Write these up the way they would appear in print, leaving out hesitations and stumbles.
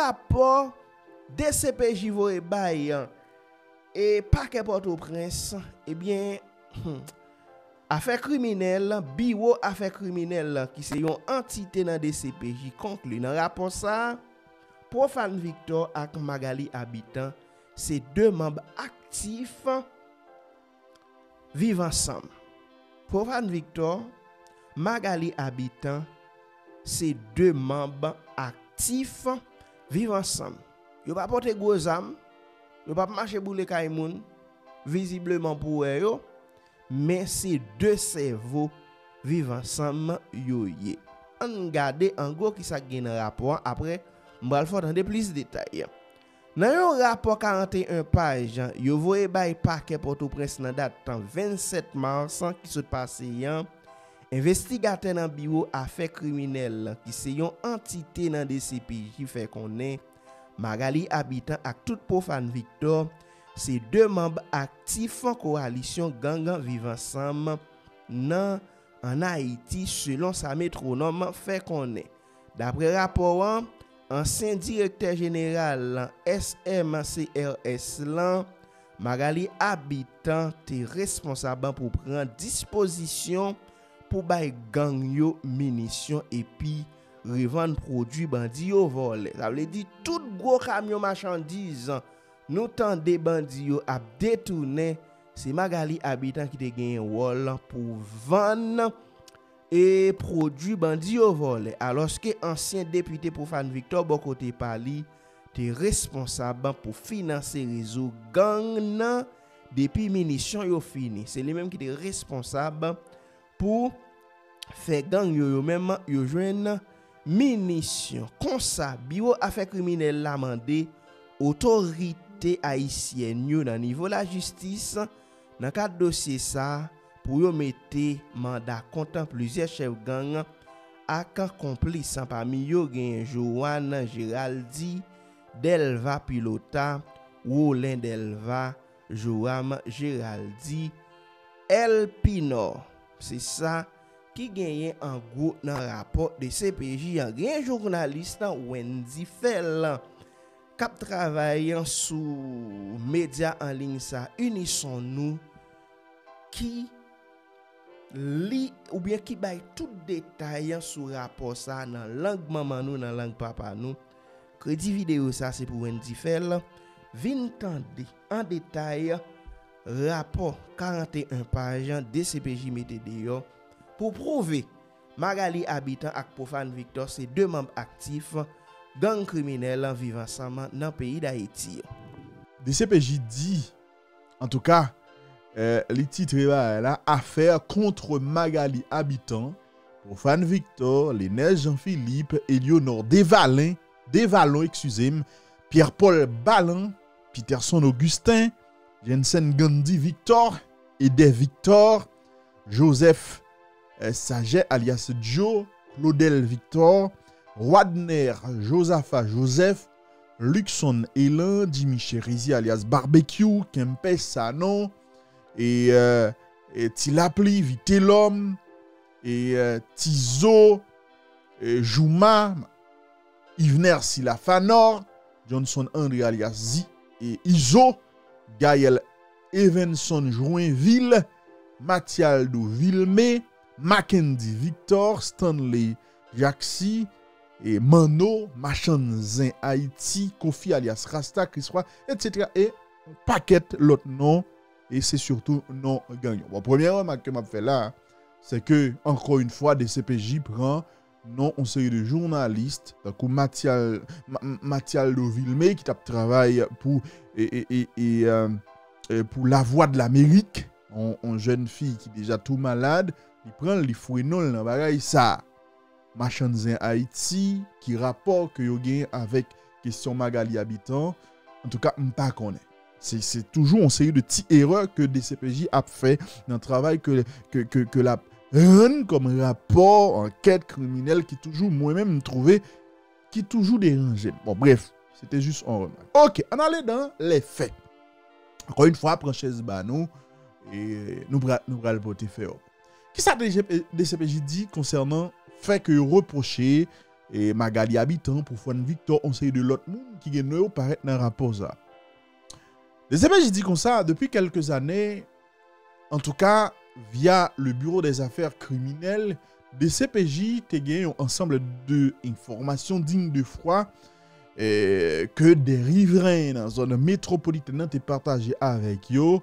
rapport DCPJ voye bay et parquet Port-au-Prince, eh bien affaire criminelle, bureau affaire criminelle qui c'est une entité dans DCPJ conclu dans rapport ça Profane Victor et Magali Habitant, c'est deux membres actifs vivent ensemble. Profane Victor, Magali Habitant, c'est deux membres actifs vivent ensemble. Yo pas porter gros âme, yo pas marcher boule kay moun, visiblement pour eux, mais c'est deux cerveaux vivent ensemble yo yé. On regarde en gros qui ça gagne rapport après m'bral faut dans plus de détails. Dans un rapport 41 pages, yo voye bay parquet Port-au-Prince dans date 27 mars qui se passé investigateur dans bureau affaires criminelles qui c'est une entité dans DCPJ fait connaît Magali Habitant ak tout Profane Victor, c'est deux membres actifs en coalition gang vivant ensemble en Haïti selon sa métronome fait connaît. D'après rapport ancien directeur général SMCRS Magali Habitant est responsable pour prendre disposition pour bay gang yo munitions et puis revendre produits bandits au vol. Ça veut dire tout gros camion marchandises nous tendez bandits yo a détourner, c'est Magali Habitant qui te gagne rôle pour vendre et produit bandit au vol alors que ancien député Profane Victor Bokote Pali était responsable pour financer réseau gang nan depuis munitions yo fini c'est lui même qui était responsable pour faire gang yo même yo joine munitions comme ça bureau affaires criminelles la mandé autorité haïtienne yo dans niveau la justice dans cadre dossier ça pour yo mettre mandat contre plusieurs chefs gang ak complice parmi yo gen Joanne Géraldi Delva Pilota Wolin Delva Joam Géraldi El Pino c'est ça qui gagne en gros dans rapport de CPJ un journaliste Wendy Fell cap travaillant sous médias en ligne ça unissons nous qui li ou bien qui baille tout détail sur rapport ça dans langue maman nous dans langue papa nous crédit vidéo ça c'est pour Wendy Fell vinn tande en détail rapport 41 pages DCPJ mette dehors pour prouver Magali Habitant ak Profane Victor c'est deux membres actifs gang criminel vivant ensemble dans le pays d'Haïti. DCPJ dit en tout cas les titres là affaire contre Magali Habitant, Profane Victor, Lénel Jean-Philippe, Éléonore Desvalins, excusez-moi, Pierre-Paul Ballan, Peterson Augustin, Jensen Gandhi Victor, Eder Victor, Joseph Saget alias Joe, Claudel Victor, Wadner Josaphat Joseph, Luxon Elan, Jimmy Cherizi alias Barbecue, Kempe Sanon, et Tilapli Vitelom, et Tizo, Jouma, Ivner Silafanor, Johnson Henry alias Z, et Iso, Gaël Evenson Joinville, Mathialdo Villemé, Mackenzie Victor, Stanley Jaxi, et Mano, Machanzin Haïti, Kofi alias Rasta, Chris Roy, etc. Et un paquet l'autre nom, et c'est surtout non gagnant. Bon, première remarque que m'a fait là, c'est que, encore une fois, DCPJ prend non une série de journalistes, comme Mathialdo Villemé, qui travaille pour, pour La Voix de l'Amérique, une jeune fille qui est déjà tout malade, il prend les fouinol dans bagaille ça. Machanzin Haïti, qui rapporte que yo gagne avec question Magali Habitant, en tout cas, m'pas connaît. C'est toujours une série de petites erreurs que DCPJ a fait dans le travail que la run comme rapport enquête criminelle qui toujours moi-même trouvé qui toujours dérangé. Bon bref, c'était juste un remarque. OK, on allait dans les faits. Encore une fois, Franchise Banou et nous le porter faire. Qui ça DCPJ dit concernant fait que reprocher et Magali Habitant pour Fan Victor, on sait de l'autre monde qui gagne paraître dans le rapport ça. Les CPJ dit comme ça depuis quelques années, en tout cas via le bureau des affaires criminelles, des CPJ te gagné un ensemble de informations dignes de foi que des riverains dans la zone métropolitaine ont partagé avec eux,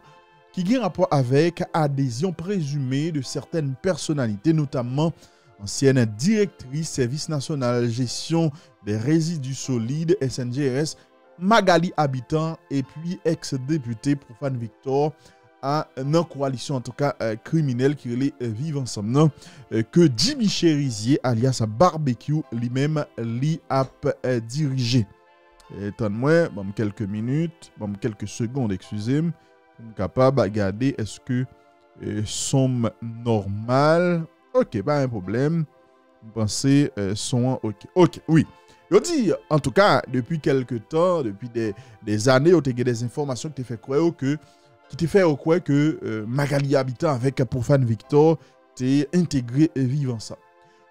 qui ont rapport avec adhésion présumée de certaines personnalités, notamment ancienne directrice service national gestion des résidus solides SNGRS Magali Habitant et puis ex-député pour Fan Victor à une coalition en tout cas criminelle qui les vivent ensemble non? Que Jimmy Cherizier alias Barbecue lui-même l'y a dirigé. Attends-moi, bon, quelques minutes, bon, quelques secondes, excusez-moi, pour être capable de regarder est-ce que sont normal. Ok, pas un problème. Vous pensez sont ok. Ok, oui. Je dis, en tout cas, depuis quelques temps, depuis des années, on a des informations qui te fait croire que Magali Habitant avec pour Fan Victor t'es intégré et vivant ça.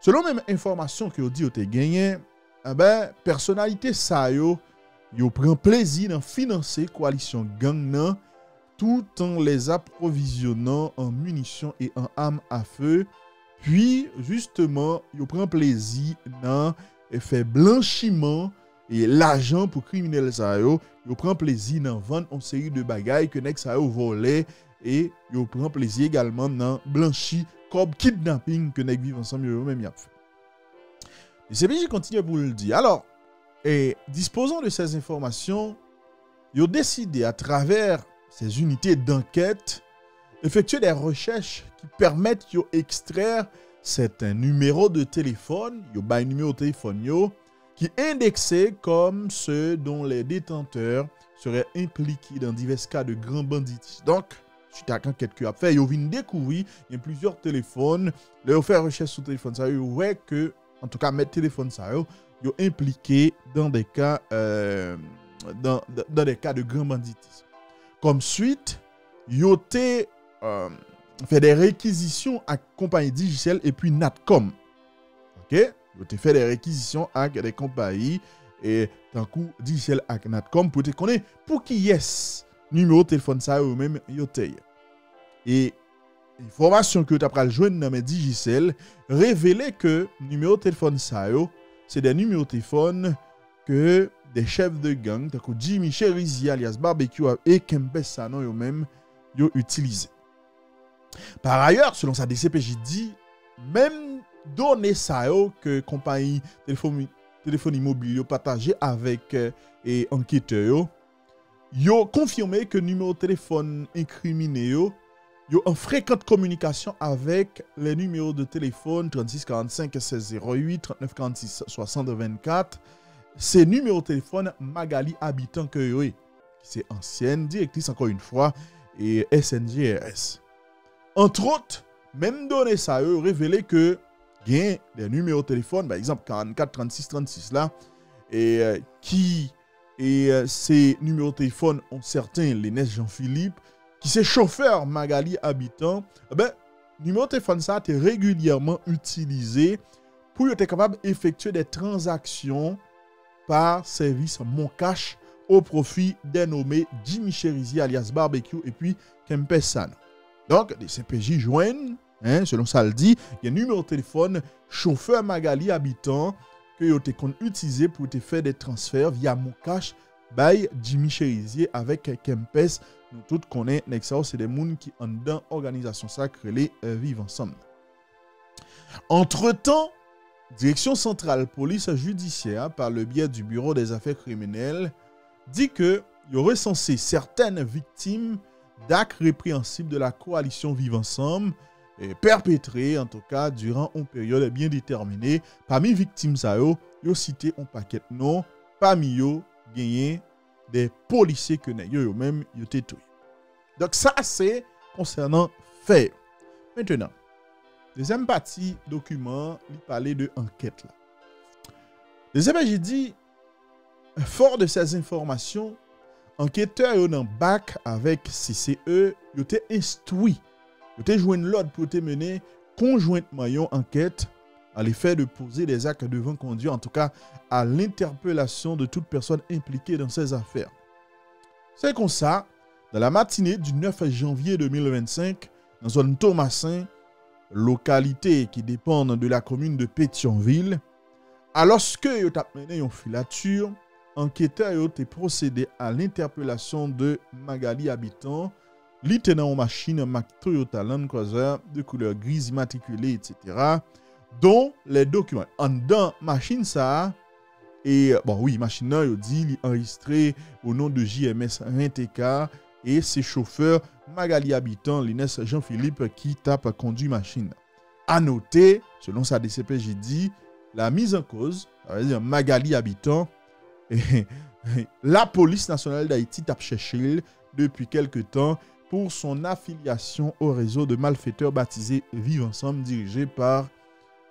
Selon même information que on dit on t'es gagné, personnalité ça yo prend plaisir dans financer coalition gang nan tout en les approvisionnant en munitions et en armes à feu. Puis justement, yo prend plaisir dans fait blanchiment et l'argent pour criminels ça yo prend plaisir dans vendre une série de bagailles que nek ça yo volé et yo prend plaisir également dans blanchi comme kidnapping que nek vivent ensemble yo même y a fait. Et CPJ continue pour le dire. Alors, disposant de ces informations, yo décidé à travers ces unités d'enquête effectuer des recherches qui permettent de extraire certains numéros de téléphone, un numéro de téléphone qui est indexé comme ceux dont les détenteurs seraient impliqués dans divers cas de grands banditisme. Donc, suite à l'enquête que a fait, ils viennent découvrir il y a plusieurs téléphones, ils ont fait recherche sur le téléphone, ça ouais que en tout cas mettre téléphone ça ils ont impliqué dans des cas dans des cas de grands banditisme. Comme suite, ils ont fait des réquisitions à compagnie Digicel et puis Natcom. OK? Ils ont fait des réquisitions avec des compagnies et tant coup Digicel et Natcom pour te connaître pour qui est numéro de téléphone ça ou même yoté. Et information que tu as pral joindre dans mes Digicel révélait que numéro de téléphone ça c'est des numéros de téléphone que des chefs de gang tant que Jimmy Cherizier alias Barbecue et Kempes Sanon eux même yo utilisé. Par ailleurs, selon sa DCPJ dit, même données ça que compagnie téléphone immobilier partagé avec et enquêteurs yo confirmé que numéro de téléphone incriminé yo en fréquente communication avec les numéros de téléphone 36 45 16 08 39 46 60 24. Ces numéros de téléphone Magali Habitant que yo c'est ancienne directrice encore une fois et SNGRS. Entre autres, même données ça révélé que il y a des numéros de téléphone par exemple 44 36 36 là et ces numéros de téléphone ont certains Lénès Jean-Philippe qui c'est chauffeur Magali Habitant numéro de téléphone ça est régulièrement utilisé pour être capable d'effectuer des transactions par service Mon Cash au profit des nommés Jimmy Cherizier alias Barbecue et puis Kempes Sanon. Donc, les CPJ joignent, selon ça le dit, il y a un numéro de téléphone chauffeur Magali Habitant que vous avez utilisé pour te faire des transferts via Mon Cash by Jimmy Cherizier avec Kempes. Nous tous connaissons, c'est des gens qui ont dans l'organisation sacrée, les vivent ensemble. Entre-temps, Direction centrale police judiciaire, par le biais du bureau des affaires criminelles, dit que il aurait censé certaines victimes d'actes répréhensibles de la coalition Vivre Ensemble perpétrés en tout cas durant une période bien déterminée. Parmi les victimes, il a cité un paquet de noms. Parmi eux, gagné des policiers que eux-mêmes ont été tués. Donc ça, c'est concernant fait. Maintenant, deuxième partie document, il parlait de enquête là. Deuxième, j'ai dit, fort de ces informations, enquêteurs ont un bac avec CCE, ils ont instruit, ils ont joué l'ordre pour mener conjointement une enquête à l'effet de poser des actes devant conduire, en tout cas à l'interpellation de toute personne impliquée dans ces affaires. C'est comme ça, dans la matinée du 9 janvier 2025, dans zone Thomasin, localité qui dépend de la commune de Pétionville, alors que yo t'a mené une filature, enquêteurs ont procédé à l'interpellation de Magali Habitant, li tenant une machine Mac Toyota Land Cruiser de couleur grise immatriculée, etc., dont les documents. En dedans, machine ça, et bon oui, machine là, il dit, il enregistré au nom de JMS Renteka et ses chauffeurs Magali Habitant, Lines Jean-Philippe qui tape conduit machine. À noter, selon sa DCPJ dit, la mise en cause, ça veut dire Magali Habitant, et la police nationale d'Haïti tape cherché depuis quelque temps pour son affiliation au réseau de malfaiteurs baptisé Vivre Ensemble, dirigé par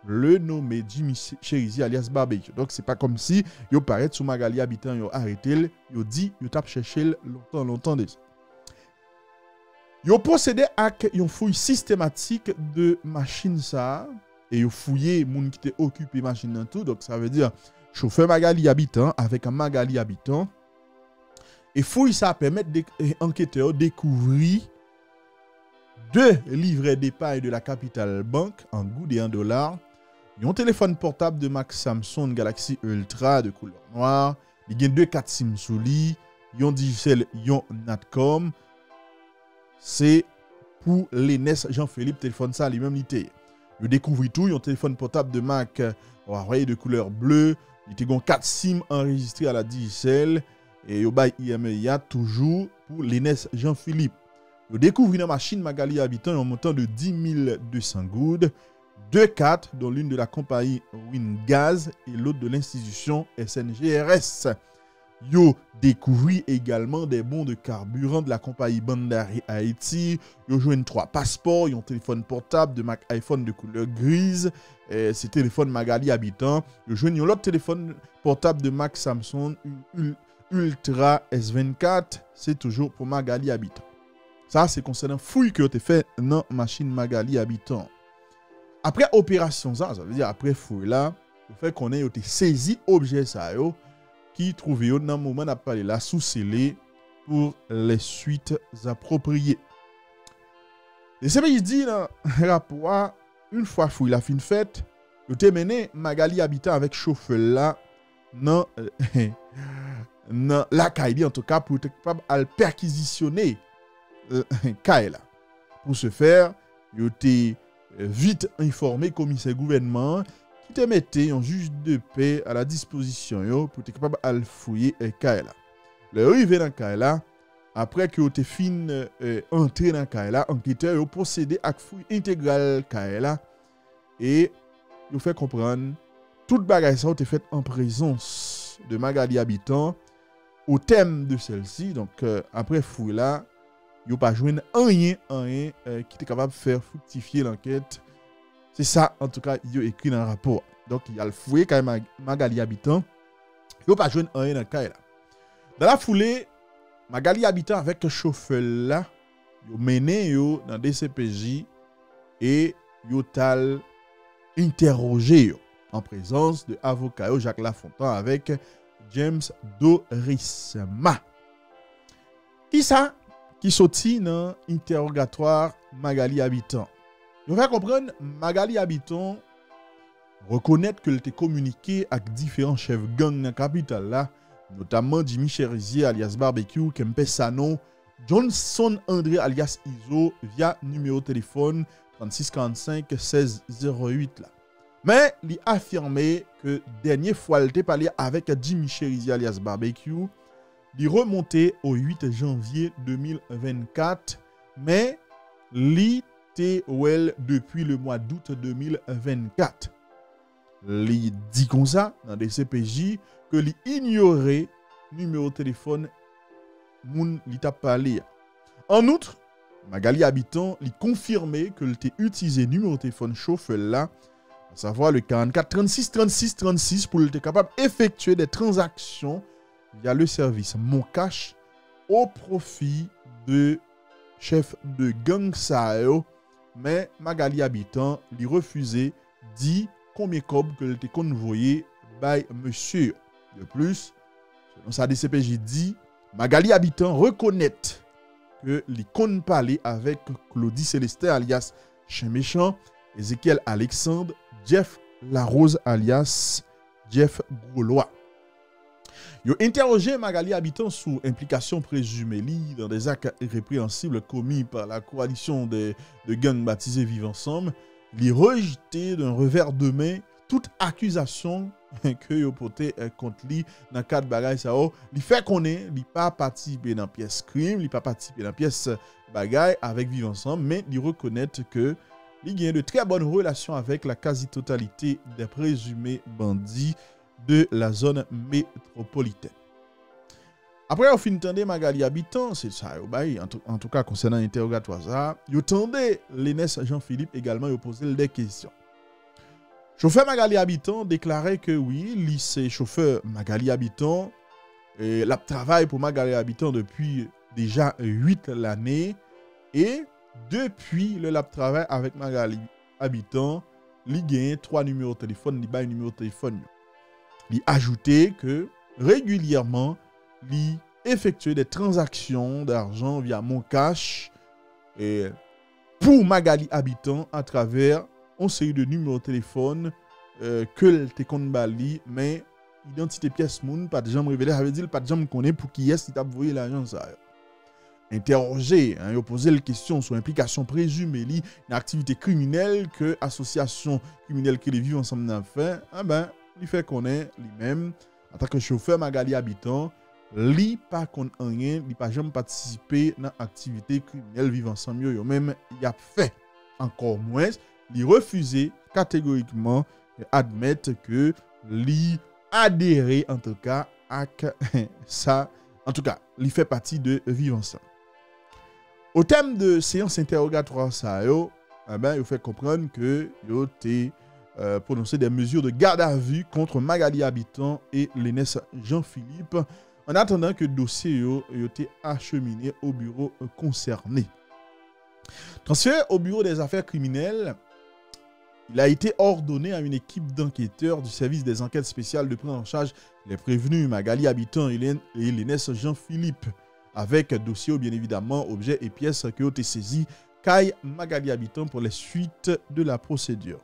le nommé Jimmy Cherizi alias Barbecue. Donc c'est pas comme si yo paraît sous Magali Habitant, yo arrêté, yo dit, yo tape cherché longtemps déjà. Yo procédé à une fouille systématique de machine ça et yo fouillé moun qui était occupé machine dans tout. Donc ça veut dire chauffeur Magali Habitant avec un Magali Habitant. Et fouille ça permet d'enquêteurs découvrir 2 livrets d'épargne de la Capital Bank en goud et en dollars. Un téléphone portable de marque Samsung Galaxy Ultra de couleur noire. Il y a 2 4 SIM sous lit. Yon Digicel, yon Natcom. C'est pour Lines Jean-Philippe, téléphone ça lui-même l'ité. Il découvre tout, un téléphone portable de marque de couleur bleue. Il y a 4 SIM enregistrés à la Digicel. Et il y a toujours pour Lines Jean-Philippe. Il découvre une machine Magali Habitant en montant de 10 200 goudes. 2 cartes, dont l'une de la compagnie Wingaz et l'autre de l'institution SNGRS. Yo découvrit également des bons de carburant de la compagnie Bandari Haïti. Yo joint 3 passeports, un téléphone portable de marque iPhone de couleur grise. C'est téléphone Magali Habitant. Yo joint un autre téléphone portable de marque Samsung Ultra S24. C'est toujours pour Magali Habitant. Ça, c'est concernant fouille que tu fait dans machine Magali Habitant. Après opération, ça veut dire après fouille là, le fait qu'on ait saisi objet ça yo, qui trouvé dans le moment n'a pas là sous scellé pour les suites appropriées. Et c'est bien dit dans le rapport, une fois fouille la fin faite, il a mené Magali Habitant avec chauffeur là dans la caille en tout cas pour être capable de perquisitionner Kaila. Pour ce faire, il a vite informé le commissaire gouvernement qui te mettait un juge de paix à la disposition pour être capable de fouiller Kaila. Le arrivé dans Kaila, après que tu fin entré dans Kaila, enquêteur a procédé à la fouille intégrale Kaila et il fait comprendre toute bagaille ça a été fait en présence de Magali Habitant au thème de celle-ci. Donc après fouille là, yo pas joindre rien qui était capable de faire fructifier l'enquête. C'est ça en tout cas yo écrit dans le rapport. Donc il y a le fouillé quand même Magali Habitant. Yo pas joindre rien dans le cas là. Dans la foulée, Magali Habitant avec le chauffeur là, yo mené yo dans DCPJ et yo tal interrogé yo en présence de avocat Jacques Lafontaine avec James Dorisma. Qui ça qui sorti dans interrogatoire Magali Habitant. Vous allez comprendre, Magali Habitant reconnaître que elle était communiqué avec différents chefs gang dans la capitale là, notamment Jimmy Cherizi alias Barbecue, Kempe Sano, Johnson André alias Iso via numéro de téléphone 3645 1608 là. Mais il a affirmé que dernière fois il était parlé avec Jimmy Cherizi alias Barbecue, il remontait au 8 janvier 2024, mais il était depuis le mois d'août 2024. Il dit comme ça dans des CPJ que il ignorait numéro de téléphone moun li t'a parlé. En outre, Magali Habitant il confirmait que il était utilisé numéro de téléphone chauffeur là, à savoir le 44 36 36 36 pour être capable d'effectuer des transactions via le service Mon Cash au profit de chef de gang Sao, mais Magali Habitant lui refusait dit combien cob que le te convoyé by monsieur. De plus, selon sa DCPJ dit, Magali Habitant reconnaît que li kon parler avec Claudie Célestin alias Chien Méchant, Ezekiel Alexandre, Jeff Larose alias Jeff Gaulois. Yo interrogé Magali Habitant sur implication présumée dans des actes irrépréhensibles commis par la coalition de gangs baptisés Vivre Ensemble. Li rejeté d'un revers de main toute accusation que yo porté contre lui dans cadre bagay ça li fait connaître li pas participé dans pièce crime, li pas participé dans pièce bagay avec Vivre Ensemble, mais li reconnaître que il y a de très bonnes relations avec la quasi-totalité des présumés bandits de la zone métropolitaine. Après, au fin de Magali Habitant, c'est ça, en tout cas concernant l'interrogatoire, ça, il entendait Lénès Jean-Philippe également, il posait des questions. Chauffeur Magali Habitant déclarait que oui, lycée chauffeur Magali Habitant, la travaille pour Magali Habitant depuis déjà 8 l'année, et depuis le lab travail avec Magali Habitant, il gagne 3 numéros de téléphone, il bail numéro de téléphone. Il ajouté que régulièrement, il effectuait des transactions d'argent via Mon Cash pour Magali Habitant à travers une série de numéros de téléphone que le téléphone bali, mais identité pièce moun pas de jamais révélé, ça veut dire pas de jamais connaît pour qui est-ce qui t'a envoyé l'argent ça. Interrogé, il a posé la question sur l'implication présumée d'une activité criminelle que l'association criminelle qui les Vivre Ensemble n'a fait, il fait connaître lui-même, en tant que chauffeur Magali Habitant, il pas connaît rien, il pas jamais participé dans l'activité criminelle Vivre Ensemble, même il a fait encore moins, il refusé catégoriquement admettre que il adhéré en tout cas à ça, en tout cas, il fait partie de Vivre Ensemble. Au thème de séance interrogatoire, il fait comprendre que yo té prononcé des mesures de garde à vue contre Magali Habitant et Lénès Jean-Philippe en attendant que le dossier yo été acheminé au bureau concerné. Transféré au bureau des affaires criminelles, il a été ordonné à une équipe d'enquêteurs du service des enquêtes spéciales de prendre en charge les prévenus Magali Habitant et Lénès Jean-Philippe, avec dossier bien évidemment, objets et pièces qui ont été saisis Kai Magali Habitant pour les suites de la procédure.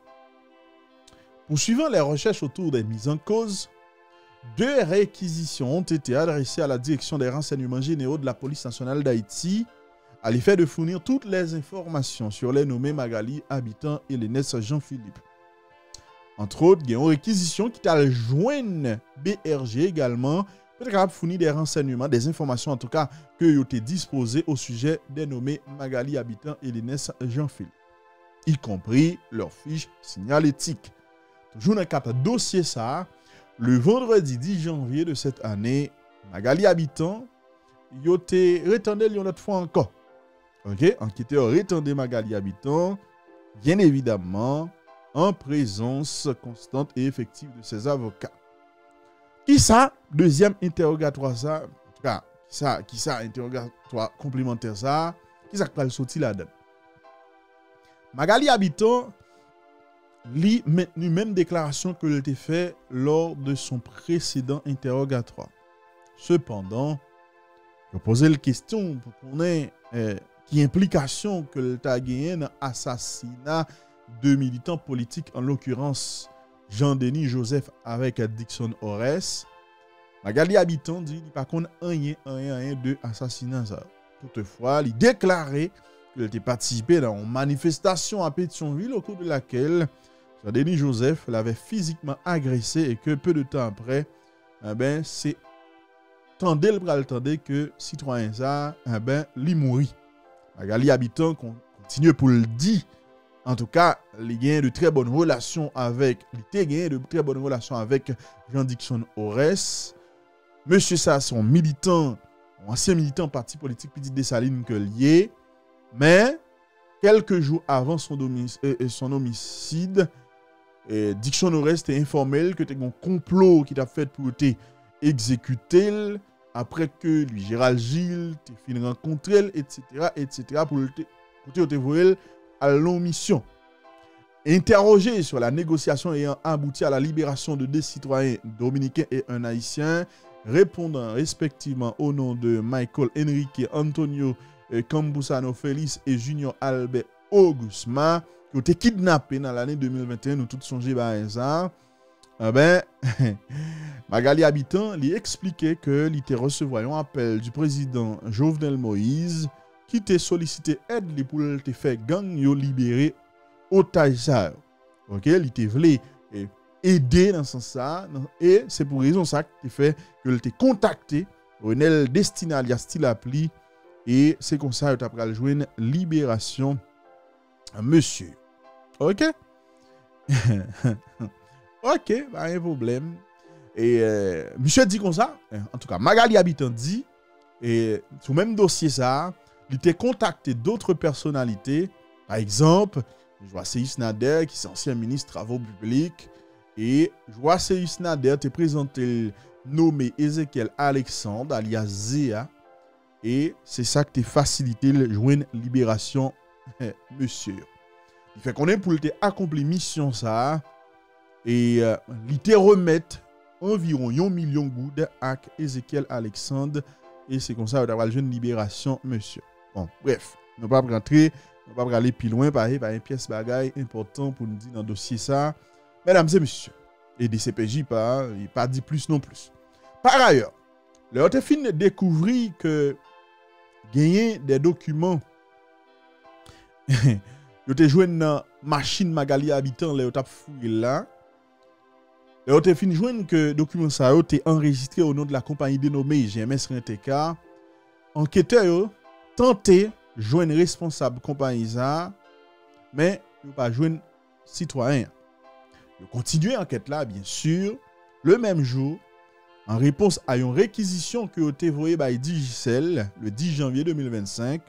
Poursuivant les recherches autour des mises en cause, 2 réquisitions ont été adressées à la direction des renseignements généraux de la police nationale d'Haïti à l'effet de fournir toutes les informations sur les nommés Magali Habitant et Lénès Jean-Philippe. Entre autres, il y a une réquisition qui t'a joint BRG également, peut-être fournir des renseignements, des informations en tout cas que vous avez disposées au sujet des nommés Magali Habitant et Lénès Jean-Philippe, y compris leur fiche signalétique. Toujours dans le cadre dossier ça, le vendredi 10 janvier de cette année, Magali Habitant, vous avez retenu une autre fois encore. Ok, enquêteur retenu Magali Habitant, bien évidemment, en présence constante et effective de ses avocats. Qui ça? Deuxième interrogatoire ça, en tout cas, qui ça interrogatoire complémentaire ça, qui ça va le sortir là-dedans. Magali Habitant lit maintenu même déclaration que l'était fait lors de son précédent interrogatoire. Cependant, je posais la question pour qu'on ait qui implication que l'État a gagné dans l'assassinat de militants politiques, en l'occurrence Jean-Denis Joseph avec Dixon Ores. Magali Habitant dit qu'il n'y a pas rien de assassinat. Toutefois, il déclarait qu'il était participé dans une manifestation à Pétionville au cours de laquelle Jean-Denis Joseph l'avait physiquement agressé et que peu de temps après, c'est tendait le bras que citoyen ça, il mourit. Magali Habitant continue pour le dire. En tout cas, il y a de très bonnes relations avec Jean-Dixon Ores. Monsieur ça, son militant, ancien militant parti politique Petite Dessalines que lié. Mais quelques jours avant son homicide, Dixon Ores était informé que c'était un complot qui t'a fait pour te exécuter après que lui Gérald Gilles te fin rencontrer etc. pour te voir à longue mission. Interrogé sur la négociation ayant abouti à la libération de 2 citoyens dominicains et un haïtien, répondant respectivement au nom de Michael Enrique Antonio Cambusano Félix et Junior Albert Augusma, qui ont été kidnappés dans l'année 2021, nous tous songez à ça. Magali Habitant lui expliquait que il était recevoir un appel du président Jovenel Moïse qui t'a sollicité aide pour te faire gang yo libérer otage. OK, il te voulait aider dans ce sens ça et c'est pour raison ça qui fait que il t'a contacté Renel Destina alias Stilapli et c'est comme ça que tu as joindre libération monsieur. OK? OK, pas un problème. Et monsieur dit comme ça, en tout cas, Magali Habitant dit, et sur le même dossier ça, il t'a contacté d'autres personnalités, par exemple, Joaceus Nader, qui est ancien ministre des Travaux publics, et Joaceus Nader t'a présenté nommé Ezekiel Alexandre, alias Zéa, et c'est ça qui t'a facilité le joindre libération, monsieur. Il fait qu'on est pour accomplir mission ça, et il te remettre environ 1 million de goudes à Ezekiel Alexandre et c'est comme ça qu'on a une jeune libération monsieur. Bon, bref, nous pas rentrer, nous pas aller plus loin par une pièce bagaille important pour nous dire dans le dossier ça. Mesdames et messieurs, et DCPJ pas dit plus non plus. Par ailleurs, le autre fin de découvrir que gagner des documents yo te joindre dans machine Magali Habitant là yo t'a fouillé là. Et on te fin joindre que document ça a été enregistré au nom de la compagnie dénommée GMS RNTK. Enquêteur tenté joindre responsable compagnie ça mais il pas joindre citoyen. Il continue enquête là bien sûr le même jour en réponse à une réquisition que a été envoyée par Digicel le 10 janvier 2025.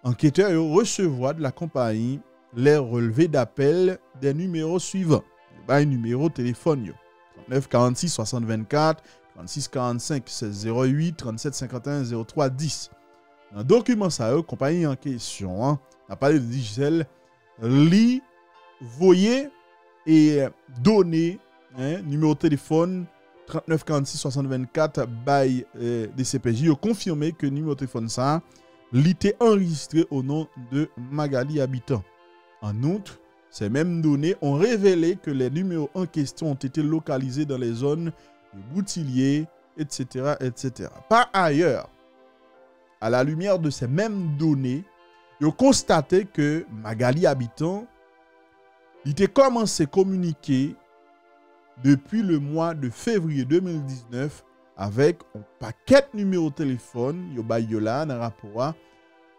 Enquêteur recevoir de la compagnie les relevés d'appel des numéros suivants. Un numéro de téléphone 39 46 60 24 36 45 16 08 37 51 03 10. Dans le document ça compagnie en question n'a parlé de Digicel li voyer et donner numéro de téléphone 39 46 60 24 by DCPJ ont confirmé que numéro de téléphone ça l'était enregistré au nom de Magali Habitant. En outre, ces mêmes données ont révélé que les numéros en question ont été localisés dans les zones de Boutillier, etc., etc. Par ailleurs, à la lumière de ces mêmes données, ils ont constaté que Magali Habitant était commencé à communiquer depuis le mois de février 2019 avec un paquet de numéros de téléphone, yo là dans rapport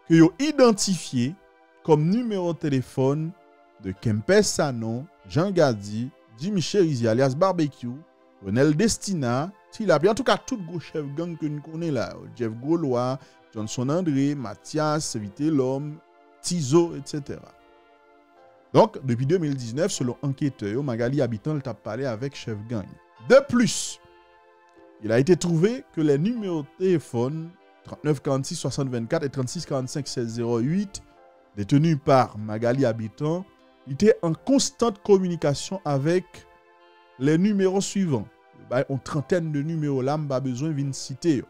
que yo identifié comme numéro de téléphone de Kempes Sanon, Jean Gadi, Jimmy Cherizi alias Barbecue, Renel Destina, Tilapli, en tout cas tout gros chef gang que nous connaissons là, Jeff Gaulois, Johnson André, Mathias, Vité L'Homme, Tizo, etc. Donc, depuis 2019, selon enquêteur, Magali Habitant t'a parlé avec chef gang. De plus, il a été trouvé que les numéros de téléphone 39 46 60 24 et 36 45 16 08 détenus par Magali Habitant étaient en constante communication avec les numéros suivants. Une trentaine de numéros là, pas besoin de citer.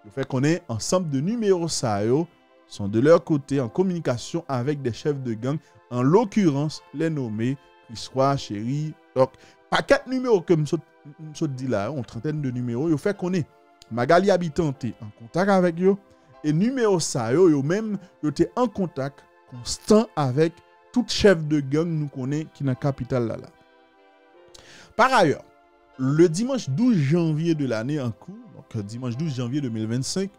Le fait qu'on ait ensemble de numéros ça sont de leur côté en communication avec des chefs de gang, en l'occurrence les nommés Christois, Chéri. Donc, pas 4 numéros comme je dis là, une trentaine de numéros. Le fait qu'on ait Magali Habitant en contact avec eux et numéro ça yo même était en contact constant avec tout chef de gang nous connaît qui dans la capitale là. Par ailleurs, le dimanche 12 janvier de l'année en cours, donc dimanche 12 janvier 2025,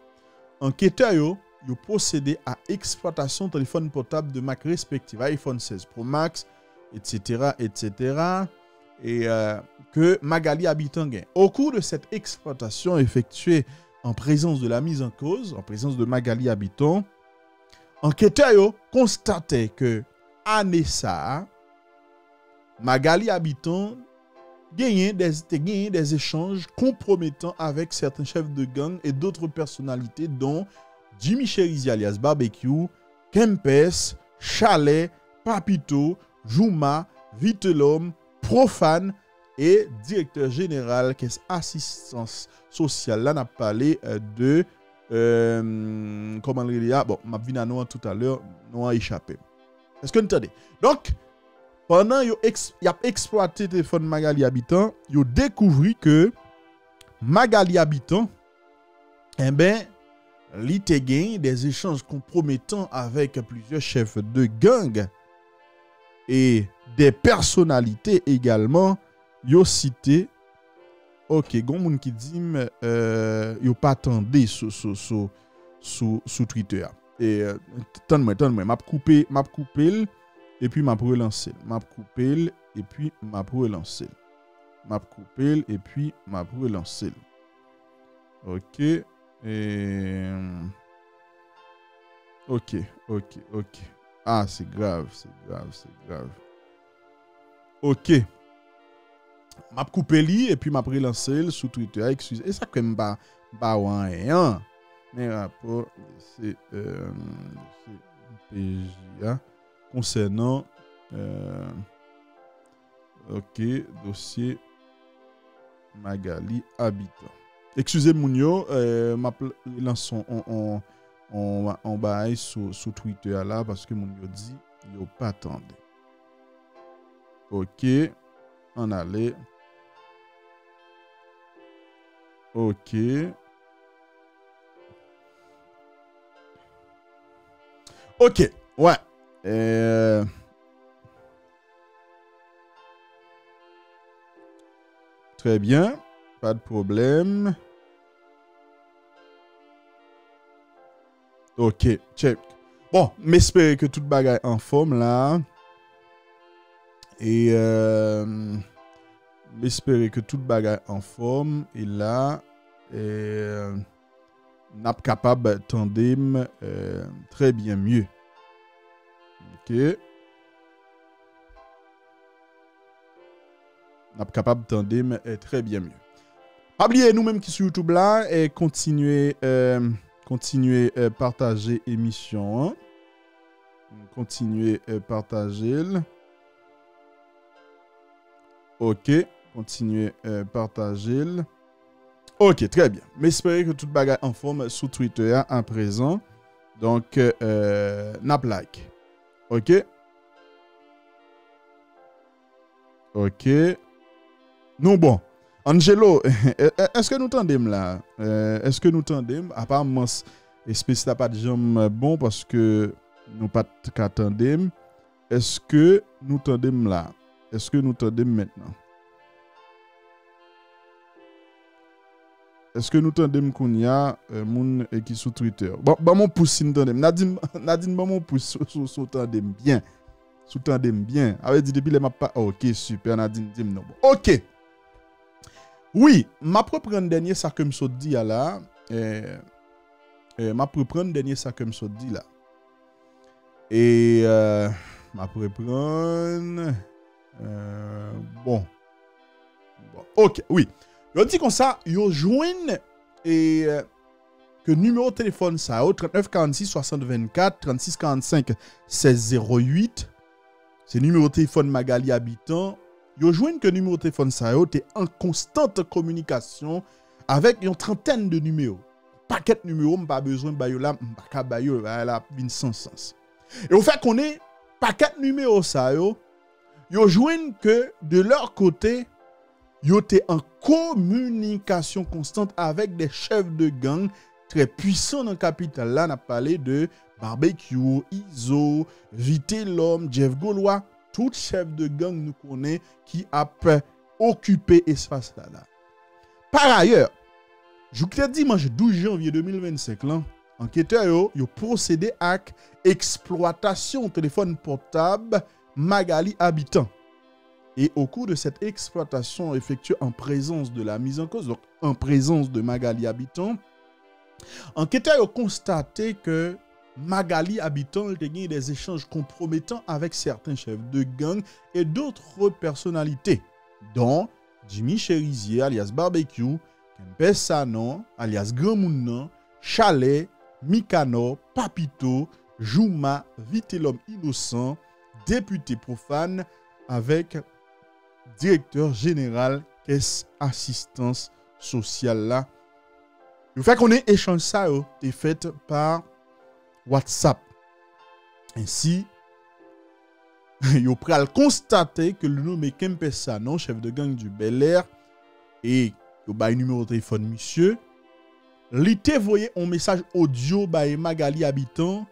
enquêteurs yo procédé à exploitation de téléphone portable de marques respectives, iPhone 16 Pro Max, etc., et que Magali Habitant gagne. Au cours de cette exploitation effectuée en présence de la mise en cause, en présence de Magali Habitant, enquêteurs constataient que Anessa, Magali Habitant gagnait des échanges compromettants avec certains chefs de gang et d'autres personnalités dont Jimmy Cherizi alias Barbecue, Kempes, Chalet, Papito, Jouma, Vitelhomme, Profane et directeur général qui est assistance sociale. Là, on a parlé de comment le dire. Bon, m'a vu à tout à l'heure, nous a échappé. Est-ce que vous entendez? Donc, pendant qu'il a exploité le téléphone Magali Habitant, il a découvert que Magali Habitant, eh ben, il a gagné des échanges compromettants avec plusieurs chefs de gang et des personnalités également. Il a cité, ok, il y a des gens qui disent qu'il n'a pas attendu sur Twitter. Et attendez-moi, m'a coupé et puis m'a relancé. M'a coupé et puis m'a relancé. M'a coupé et puis m'a relancé. OK. OK. Ah, c'est grave. OK. M'a coupé li et puis m'a relancé sur Twitter. Excusez. Et ça quand même pas rien. Mais rapport c'est PJ concernant OK, dossier Magali Habitant. Excusez Mounio, m'a lancé on bail sur Twitter là parce que Mounio dit yo pas attendre. OK, on allait. OK. OK, ouais. Très bien, pas de problème. OK, check. Bon, m'espérer que toute bagaille en forme là. Et m'espérer que toute bagaille en forme et là n'a pas capable tandem très bien mieux. OK. N'a pas capable tandem très bien mieux. Pas oublier nous-mêmes qui sur YouTube là et continuer partager émission. Hein? Continuer partager. OK, continuer partager. OK, très bien. M'espérer que toute bagaille en forme sur Twitter à présent. Donc nap like. OK. OK. Non bon. Angelo, est-ce que nous tendons là? Est-ce que nous tendons? Apparemment, espèce là pas de jambes bon parce que nous pas qu'attendons. Est-ce que nous tendons là? Est-ce que nous tendons maintenant? Est-ce que nous tendons qu'on y a moun qui sur Twitter? Bon, mon pouce si nous tendons. Nadine, mon pouce sur tendons bien. Sous tendons bien. Avait dit depuis les m'a pas. OK, super. Nadine dit non. OK. Oui, ma propre dernier ça que me so dit là. Ma propre dernier ça que me so dit là. Et ma propre bon. OK, oui. Yo dit comme ça, yo joigne et que numéro de téléphone ça 39 46 60 24 36 45 16 08. C'est numéro de téléphone Magali Habitant. Yo joigne que numéro de téléphone ça est en constante communication avec une trentaine de numéros. Paquet de numéros, pas besoin ba yo là, pas ba yo là vinn sans sens. Et au fait qu'on est paquet de numéros ça yo joigne que de leur côté yo étaient en communication constante avec des chefs de gang très puissants dans la capitale. Là, on a parlé de Barbecue, Iso, Vitelhomme, Jeff Gaulois. Tout chef de gang nous connaît qui a occupé l'espace là. Par ailleurs, je vous dimanche 12 janvier 2025, là, enquêteurs yo procédé à exploitation téléphone portable Magali Habitant. Et au cours de cette exploitation effectuée en présence de la mise en cause, donc en présence de Magali Habitant, enquêteurs ont constaté que Magali Habitant a gagné des échanges compromettants avec certains chefs de gang et d'autres personnalités, dont Jimmy Cherizier, alias Barbecue, Kempe Sanon, alias Grand Mounan, Chalet, Mikano, Papito, Jouma, Vitelhomme Innocent, député profane avec directeur général caisse assistance sociale là. Le fait qu'on ait échange ça est fait par WhatsApp. Ainsi, yo pral constater que le nommé Kempessa, non, chef de gang du Bel Air, et yo ba numéro de téléphone monsieur, li te voyé un message audio ba Magali habitant.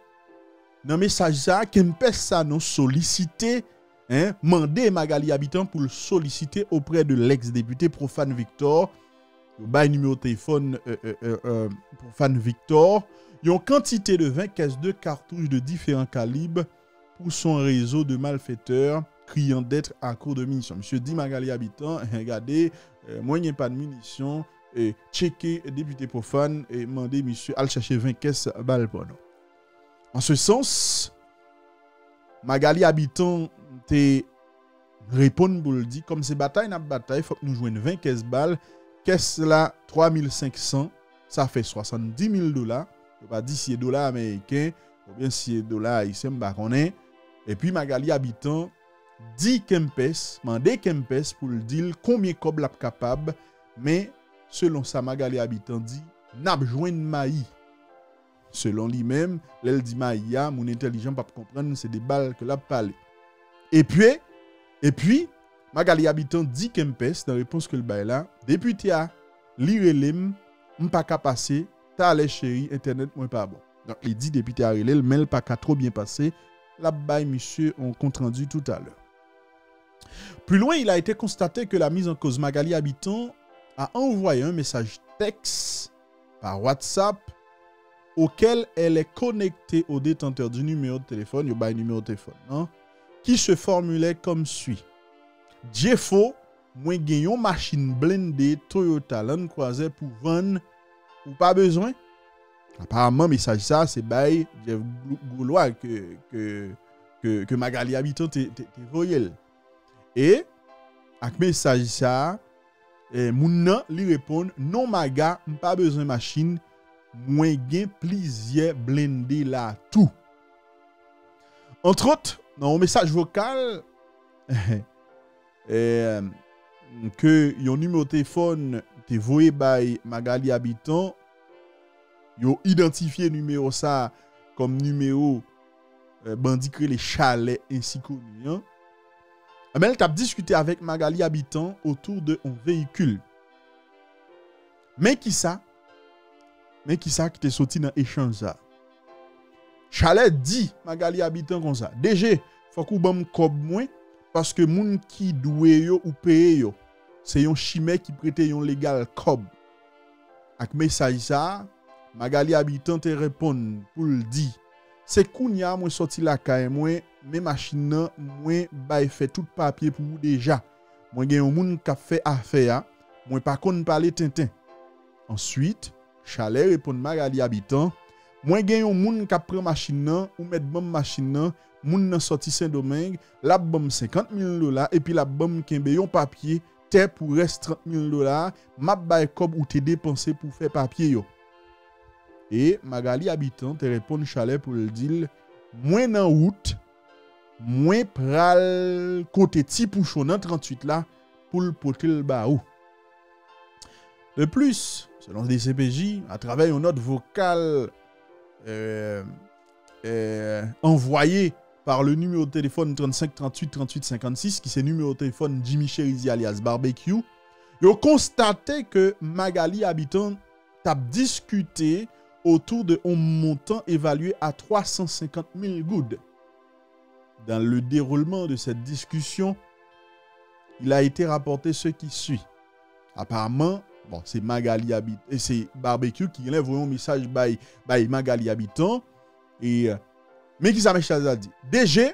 Dans message ça Kempessa non sollicité, mandé Magali habitant pour le solliciter auprès de l'ex-député Profane Victor. Yo ba numéro de téléphone Profane Victor, une quantité de 20 caisses de cartouches de différents calibres pour son réseau de malfaiteurs criant d'être à court de munitions. Monsieur dit Magali habitant, regardez, moi il n'y a pas de munitions, et checker député profane et demander monsieur à chercher 20 caisses balles pour nous. En ce sens, Magali habitant te répond pour le dire comme c'est bataille n'a bataille, faut que nous jouions 20 caisses balles, caisse là 3500, ça fait $70,000. Pas 10 dollars américains ou bien 6 dollars haïtiens bah connaît. Et puis Magali habitant dit Kempes, mandé Kempes pour le dire combien cob la capable, mais selon ça Magali habitant dit n'a besoin de maï. Selon lui-même, elle dit maïa, mon intelligent pas comprendre, c'est des balles que l'a parlé. Et puis Magali habitant dit Kempes dans réponse que le bail là, député a lirelem m'pas ka passer, ta les chéri internet moins pas bon. Donc il dit député a relé, mais pas ka trop bien passé. La bail monsieur on compte rendu tout à l'heure. Plus loin, il a été constaté que la mise en cause Magali habitant a envoyé un message texte par WhatsApp auquel elle est connectée au détenteur du numéro de téléphone, il y a un numéro de téléphone, non? Qui se formulait comme suit. Jeffo, moi j'ai une machine blindée Toyota Land Cruiser pour vendre ou pas besoin. Apparemment message ça c'est bail Jeff Goulois que Magali habitant te voyel. Et avec message ça moun nan li répond non maga pas besoin machine moi gen plusieurs blindés là tout. Entre autres dans un message vocal que yon numéro de téléphone te voyé by Magali habitant, yo identifié numéro ça comme numéro bandit créé les chalets ainsi connu. Hein? Elle t'a discuté avec Magali habitant autour de un véhicule. Mais qui ça qui t'est sorti dans échange ça. Chalet dit Magali habitant comme ça. DG, faut qu'on bam kob moins parce que moun qui doué yo ou paye yo, c'est yon chimé qui prête yon légal kob. Avec message ça, Magali habitant te répond pour le dire. C'est kounya moi sorti la caille moi mes machines moi bay fait tout papier pour vous déjà. Moi gen yon moun qui fait affaire, moi pas konn parler tintin. Ensuite, Chalet répond Magali habitant, moi gen yon moun qui prend machine nan ou met bam machine nan, moun nan sorti Saint-Domingue, la bam $50,000 et puis la bam kembe yon papier te pour reste $30,000, m'a bay kob ou te dépensé pour faire papier yo. Et Magali habitant te répond Chalet pour le dire, moi nan route, moi pral côté ti pouchon nan 38 là pour le porter le baou. De plus, selon les CPJ, à travers une note vocale envoyée par le numéro de téléphone 35 38 38 56, qui c'est le numéro de téléphone Jimmy Cherizi alias Barbecue, ils ont constaté que Magali habitant a discuté autour de un montant évalué à 350,000 goudes. Dans le déroulement de cette discussion, il a été rapporté ce qui suit. Apparemment, bon, c'est Magali habitant et c'est Barbecue qui envoie un message by Magali habitant et mais qui ça message a dit DG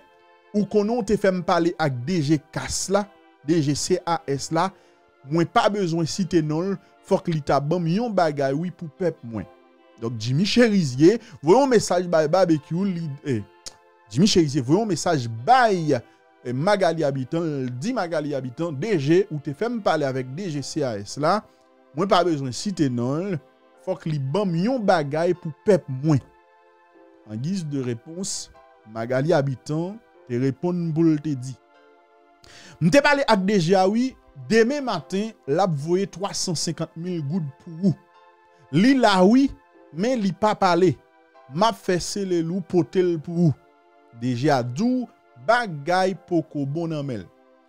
ou qu'on te fait me parler avec DG CAS là, DG CAS là, moi pas besoin citer non, faut que l'état bam yon bagay oui pour pep moins. Donc Jimmy Cherizier, voyons un message by Barbecue Jimmy Cherizier, voyons un message by Magali habitant, dit Magali habitant DG ou te fait me parler avec DG CAS là. Moi pas besoin citer non, faut que li bam yon bagay pour pep moins. En guise de réponse, Magali habitant te répondre pour te dit. M'te parlé avec DGA oui, demain matin, l'a voyé 350 000 gouttes pour vous. Li la oui, mais li pas parlé. M'a fait le loup potel pour vous. DGA dou bagay poko bon amel.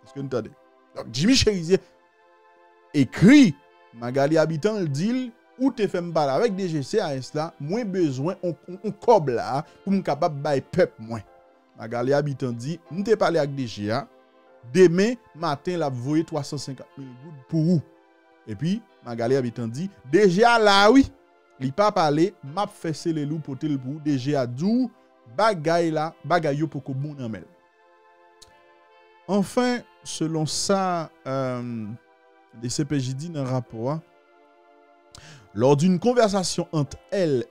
Est-ce que vous entendez? Donc Jimmy Cherizier écrit Magali habitant le dit ou te fait me parler avec DGCAS là, moins besoin on cob là pour me capable bail peuple moins. Magali habitant dit, m'te parler avec DGA. Demain matin, la voyé 350 000 gouttes pour vous. Et puis, Magali habitant dit, déjà là, oui, li pas parlé, m'a fait les loups pour tel pour déjà dou, bagay là, bagay yo pour que bon amel. Enfin, selon ça, les CPJ dit dans le rapport, lors d'une conversation entre elle,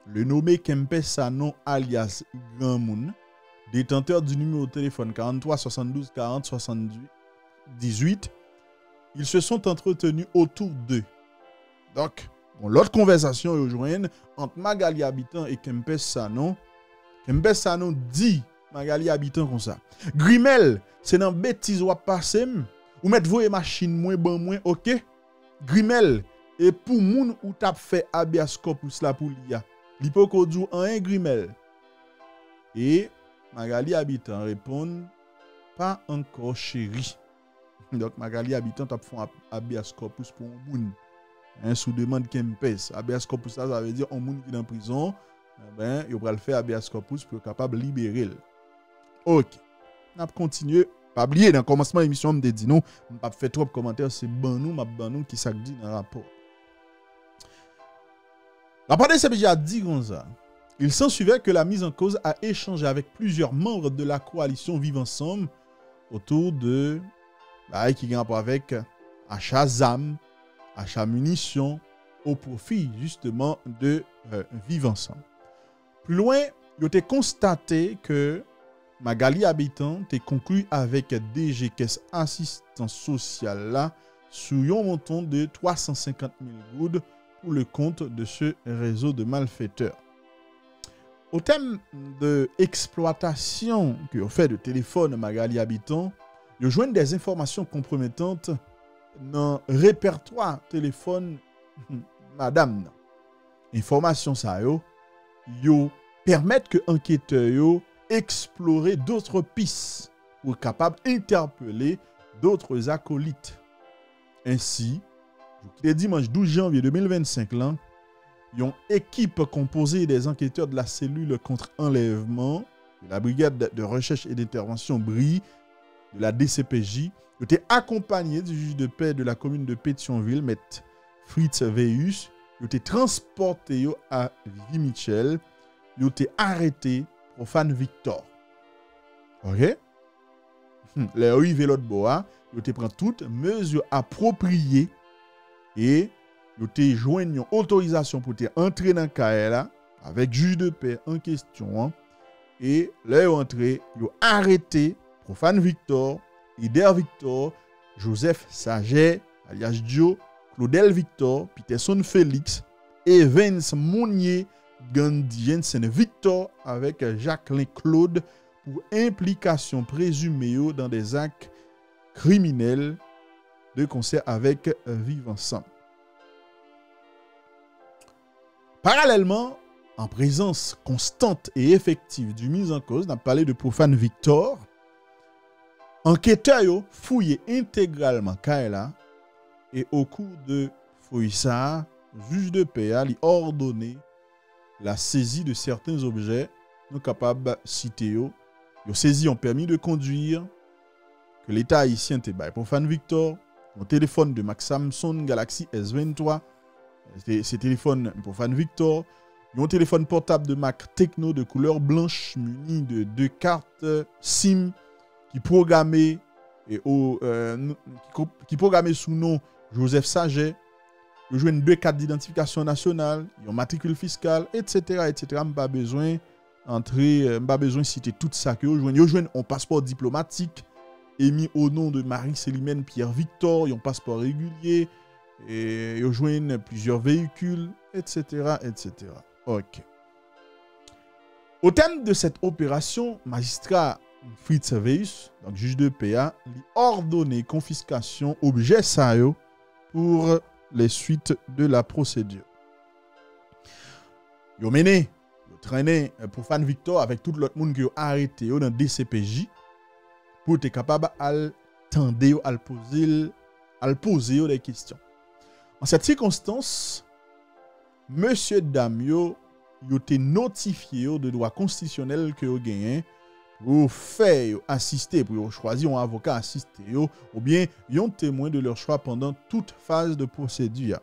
le nommé Kempe Sanon alias Grand Moun, détenteur du numéro de téléphone 43 72 40 18, ils se sont entretenus autour d'eux. Donc, bon, l'autre conversation rejoigne entre Magali Habitant et Kempes Sanon. Kempes Sanon dit Magali Habitant comme ça. Grimel, c'est dans bêtise ou passer ou mettre vos machines moins bon moins, OK? Grimel, et pour moun ou t'a fait habeas corpus la pour l'IA. L'hypokodou en un Grimel. Et Magali Habitant répond pas encore chéri. Donc Magali Habitant t'a fait habeas corpus pour un moun. Sous demande Kempes. Habeas corpus ça veut dire un moun qui est en prison, ben il va le faire habeas corpus pour être capable de libérer. OK. On va continuer. Pas oublier dans le commencement de l'émission, on me dit non, on pas fait trop de commentaires, c'est ban nous qui ça dit dans le rapport. La part de CPJ a dit comme ça. Il s'ensuivait que la mise en cause a échangé avec plusieurs membres de la coalition Vivre Ensemble autour de qui a rapport avec achat d'armes, achat munitions au profit justement de Vivre Ensemble. Plus loin, il a constaté que Magali Habitant a conclu avec DG Caisse Assistance Sociale là sur un montant de 350 000 goudes pour le compte de ce réseau de malfaiteurs. Au thème de exploitation que vous fait de téléphone Magali Habitant, vous joignez des informations compromettantes dans le répertoire téléphone madame. Information ça yo permettent que enquêteurs explorer d'autres pistes pour être capable d'interpeller d'autres acolytes. Ainsi, le dimanche 12 janvier 2025 là, une équipe composée des enquêteurs de la cellule contre enlèvement, de la brigade de recherche et d'intervention BRI, de la DCPJ, était accompagné du juge de paix de la commune de Pétionville, M. Fritz Veus, était transporté à Vivi-Michel, il était arrêté Profane Victor. OK? Les arrivés l'autre bois, il était prend toutes mesures appropriées et il était joindre une autorisation pour entrer dans KL avec juge de paix en question et leur entrée, il a arrêté Profane Victor, Ider Victor, Joseph Saget, alias Dio, Claudel Victor, Peterson Félix, Evans Mounier, Gandhi Jensen Victor avec Jacqueline Claude pour implication présumée dans des actes criminels de concert avec Vivre Ensemble. Parallèlement, en présence constante et effective du mis en cause, on a parlé de Profane Victor, enquêteurs fouillé intégralement Kaela et au cours de fouillage, juge de paix a ordonné la saisie de certains objets non capables de citer. Ils saisi un permis de conduire que l'État haïtien te bail Profane Victor, un téléphone de Samsung Galaxy S23, c'est téléphone Profane Victor, un téléphone portable de marque Tecno de couleur blanche muni de 2 cartes SIM qui programmé sous nom Joseph Saget. Vous jouez 2 cartes d'identification nationale, un matricule fiscal, etc. etc. Pas besoin entrer, pas besoin citer tout ça que vous jouez un passeport diplomatique émis au nom de Marie-Célimène Pierre Victor, un passeport régulier, et vous jouez plusieurs véhicules, etc. etc. OK. Au thème de cette opération, magistrat Fritz Weiss, donc juge de PA, lui ordonné confiscation objet ça yo pour les suites de la procédure. Yo mené, yo traîné Profane Victor avec tout l'autre monde qui yo arrêté yo dans DCPJ pour être capable à tendre à poser des questions. En cette circonstance, monsieur Damio yo te notifié de droit constitutionnel que yo gagné pour faire assister, pour choisir un avocat assister ou bien yon témoin de leur choix pendant toute phase de procédure.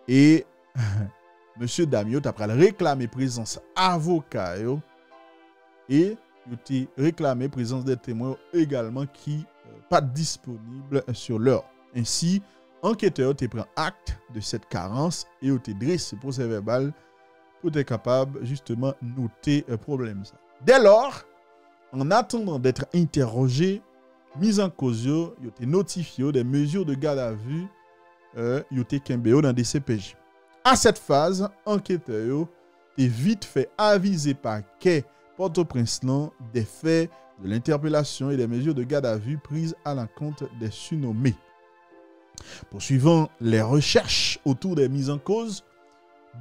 Et monsieur Damio t'a réclamé présence avocat yo, et il t'a réclamé présence des témoins également qui pas disponibles sur l'heure. Ainsi, enquêteur te prend acte de cette carence et il te dresse procès verbal pour être capable justement noter un problème. Dès lors, en attendant d'être interrogé, mis en cause, il te notifié des mesures de garde à vue, il te kembeo dans des CPJ. À cette phase, enquêteur te vite fait aviser par quai Port-au-Prince des faits de l'interpellation et des mesures de garde à vue prises à l'encontre des surnommés. Poursuivant les recherches autour des mises en cause,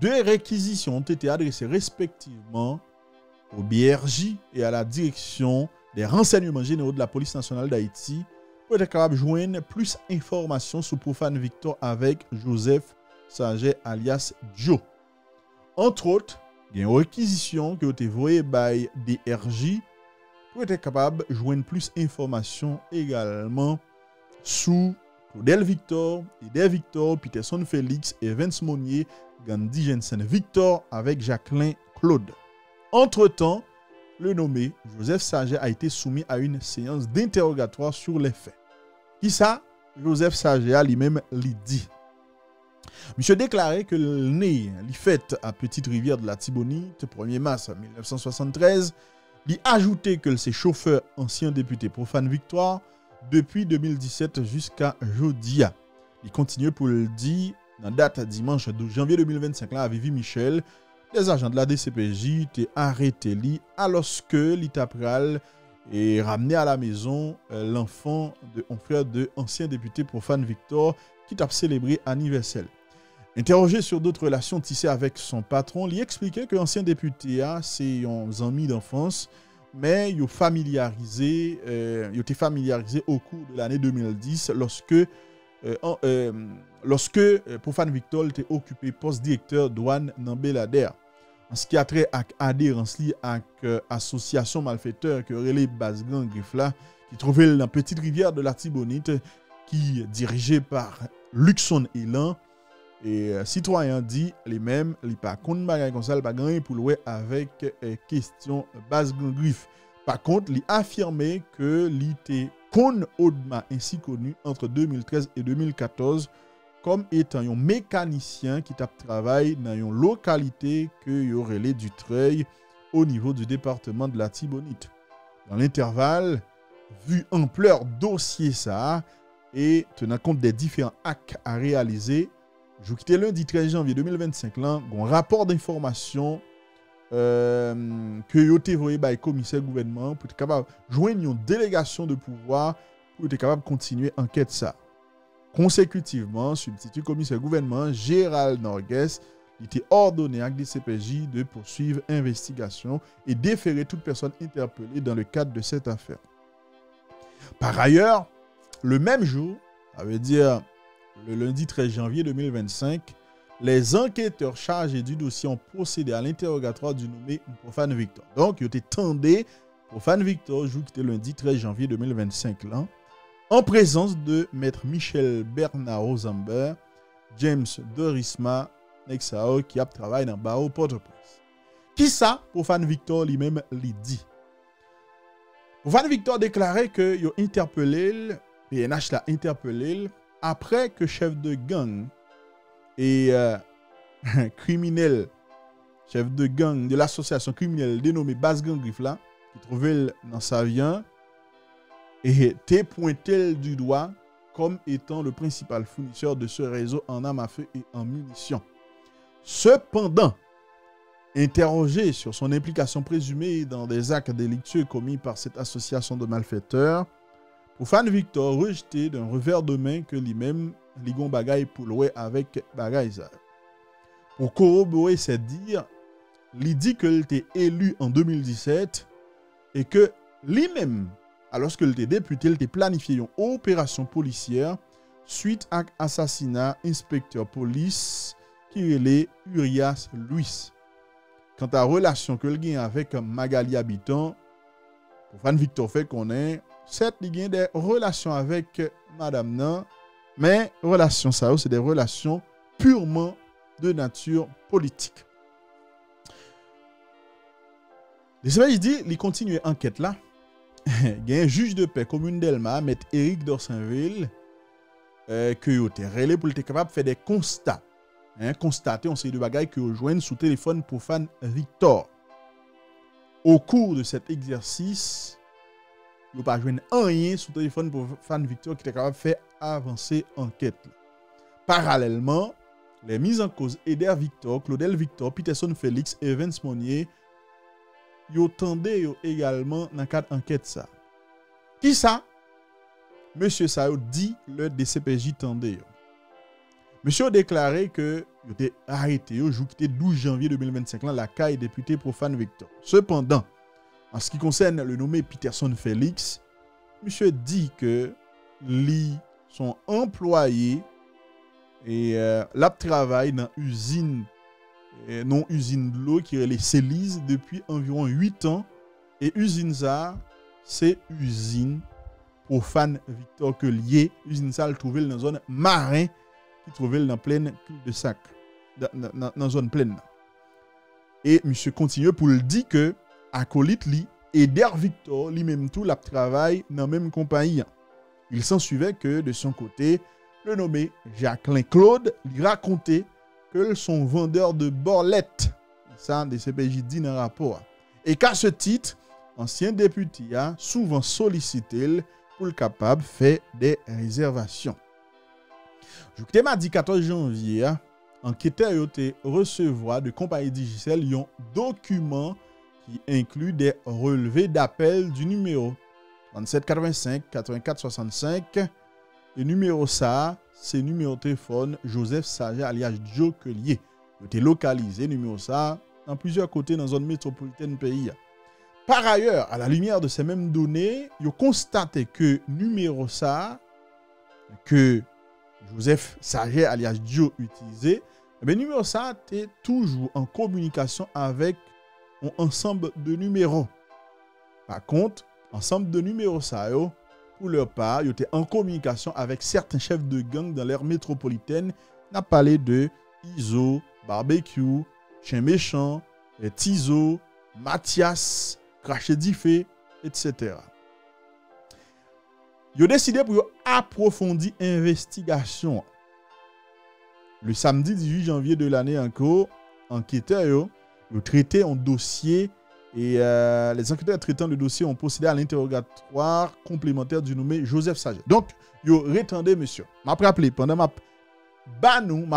2 réquisitions ont été adressées respectivement au BRJ et à la direction des renseignements généraux de la police nationale d'Haïti pour être capable de joindre plus d'informations sur Profane Victor avec Joseph Saget alias Joe. Entre autres, il y a une réquisition qui a été envoyée par DRJ pour être capable de joindre plus d'informations également sous Claudel Victor, Eder Victor, Peterson Félix, Evans Monnier, Gandhi Jensen Victor avec Jacqueline Claude. Entre-temps, le nommé Joseph Saget a été soumis à une séance d'interrogatoire sur les faits. Qui ça? Joseph Saget a lui-même dit. Monsieur déclarait que le né, fait à Petite-Rivière de la Tibonite, 1er mars 1973, il ajouté que ses chauffeurs anciens députés Profane Victor depuis 2017 jusqu'à jeudi. Il continue pour le dire, dans la date dimanche 12 janvier 2025, là, à Vivi Michel, les agents de la DCPJ étaient arrêtés alors que l'Itapral est ramené à la maison l'enfant de un frère de ancien député Profane Victor qui t'a célébré anniversaire. Interrogé sur d'autres relations tissées avec son patron, il expliquait que l'ancien député c'est un ami d'enfance, mais il était familiarisé au cours de l'année 2010 lorsque Profane Victor était occupé poste directeur douane dans Belader. En ce qui a trait à adhérence à l'association malfaiteur que relève Basgan Grifla, qui trouvait dans Petite Rivière de la Tibonite, qui est dirigée par Luxon Elan. Et citoyen dit les mêmes, il pas contre bagay comme ça, il pas gagner pour louer avec question Basgan Grif. Par contre, il affirmait que il était con Odma ainsi connu entre 2013 et 2014 comme étant un mécanicien qui travaille dans une localité que y aurait les du Treuil au niveau du département de la Tibonite. Dans l'intervalle, vu ampleur dossier ça et tenant compte des différents actes à réaliser, je vous quitte lundi 13 janvier 2025 là, un rapport d'information que yo te voyé par le commissaire gouvernement pour être capable de joindre une délégation de pouvoir pour être capable de continuer l'enquête ça. Consécutivement, substitut commissaire gouvernement Gérald Norgues était ordonné à DCPJ de poursuivre l'investigation et déférer toute personne interpellée dans le cadre de cette affaire. Par ailleurs, le même jour, ça veut dire le lundi 13 janvier 2025, les enquêteurs chargés du dossier ont procédé à l'interrogatoire du nommé Profane Victor. Donc, il était tendé Profane Victor, jour qui était lundi 13 janvier 2025 là, en présence de maître Michel Bernard Rosenberg, James Dorisma, Nexao, qui a travaillé dans Barreau Port-au-Prince. Qui ça, Profane Victor lui-même lui dit? Profane Victor déclarait que il a interpellé, PNH l'a interpellé après que chef de gang et criminel, chef de gang de l'association criminelle dénommée Basgan Grifla, qui trouvait dans sa vie, et était pointé du doigt comme étant le principal fournisseur de ce réseau en armes à feu et en munitions. Cependant, Interrogé sur son implication présumée dans des actes délictueux commis par cette association de malfaiteurs, Profane Victor rejeté d'un revers de main que lui-même ligon bagay pour louer avec bagay ça. Pour corroborer ses dires, il dit qu'il était élu en 2017 et que lui-même, alors qu'il était député, il était planifié une opération policière suite à l'assassinat inspecteur police qui est Urias Luis. Quant à la relation que il a avec Magali Habitant, Profane Victor fait qu'on est, certes, il y a des relations avec Madame Nan, mais relations ça, c'est des relations purement de nature politique. Les il dit, il continue l'enquête là. Il y a un juge de paix commune d'Elma, M. Éric Dorsainville, que il était relé pour être capable de faire des constats. Constater on sait de bagailles que joignent sous téléphone Profane Victor. Au cours de cet exercice, il n'y a pas joindre rien sous téléphone Profane Victor qui était capable de faire avancer l'enquête. Parallèlement, les mises en cause Eder Victor, Claudel Victor, Peterson Félix et Evans Monnier yo tendé également dans le cadre d'enquête ça. Qui ça? Monsieur Sao dit le DCPJ tendé. Monsieur a déclaré que il était arrêté au jour qui était 12 janvier 2025 là la CAI député Profane Victor. Cependant, en ce qui concerne le nommé Peterson Félix, monsieur dit que lui son employé et l'a travaille dans usine non usine de l'eau qui est les Célise depuis environ 8 ans et usine ça c'est usine Profane Victor que lié usine ça le trouver dans zone marin qui trouvait dans pleine de sac dans zone pleine et monsieur continue pour le dire que acolyte li Eder Victor lui-même tout la travail dans même compagnie. Il s'en suivait que de son côté le nommé Jacqueline Claude lui racontait que son vendeur de borlettes, ça des CPJ dit dans le rapport. Et qu'à ce titre, ancien député a souvent sollicité pour le capable de faire des réservations. Je m'a dit 14 janvier, enquêteur a recevoir de compagnie digitale un document qui inclut des relevés d'appel du numéro 3785 84 65. Le numéro ça, c'est numéro de téléphone Joseph Saget alias Joe Kellier. Il était localisé numéro ça dans plusieurs côtés dans la zone métropolitaine pays. Par ailleurs, à la lumière de ces mêmes données, il a constaté que numéro ça que Joseph Saget alias Joe utilisait, mais numéro ça était toujours en communication avec un ensemble de numéros. Par contre, ensemble de numéros ça pour leur part, ils étaient en communication avec certains chefs de gang dans l'ère métropolitaine. On a parlé de Iso, Barbecue, Chien Méchant, Tizo, Mathias, Craché Diffé, etc. Ils ont décidé pour approfondir l'investigation. Le samedi 18 janvier de l'année encore, enquêteurs ont traité un dossier. Et les enquêteurs traitant le dossier ont procédé à l'interrogatoire complémentaire du nommé Joseph Saget. Donc, yo retendez monsieur. M'a rappelé pendant m'a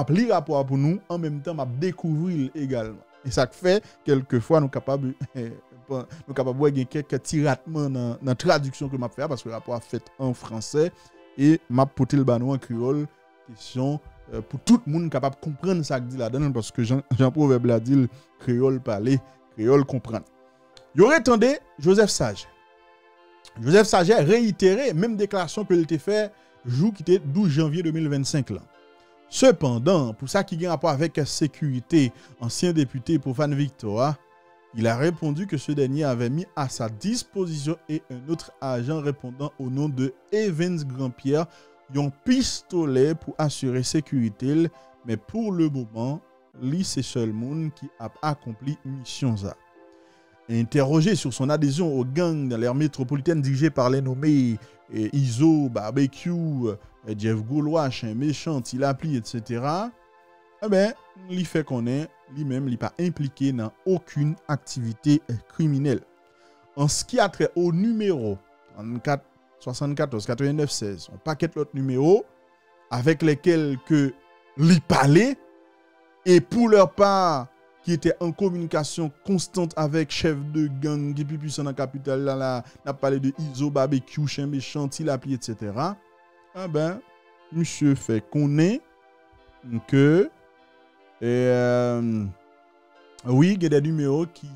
li rapport pour nous en même temps m'a découvrir également. Et ça fait quelquefois nous capable voir quelques tiratements dans traduction que m'a fait parce que le rapport fait en français et m'a porté le banou en créole question pour tout le monde capable comprendre ça que dit là-dedans parce que Jean Proverbe l'a dit créole parler, créole comprendre. Yo retendez Joseph Saget. Joseph Saget a réitéré même déclaration que il était fait jour qui était 12 janvier 2025 là. Cependant, pour ça qui a un rapport avec la sécurité, ancien député Profane Victor, il a répondu que ce dernier avait mis à sa disposition et un autre agent répondant au nom de Evans Grandpierre un pistolet pour assurer sécurité, mais pour le moment, lui c'est seul monde qui a accompli mission ça. Interrogé sur son adhésion au gang dans l'ère métropolitaine dirigée par les nommés Iso, Barbecue, Jeff Gaulois, Chien Méchant, Tilapli, etc. Il fait qu'on est lui-même il pas impliqué dans aucune activité criminelle. En ce qui a trait au numéro 34 74 89 16, on paquet l'autre numéro avec lesquels que li parlait et pour leur part qui était en communication constante avec chef de gang qui est plus puissant dans la capitale là, n'a parlé de Iso barbecue, chien méchant, Tilapli, etc. Ah ben, monsieur fait connaître que oui, il y a des numéros qui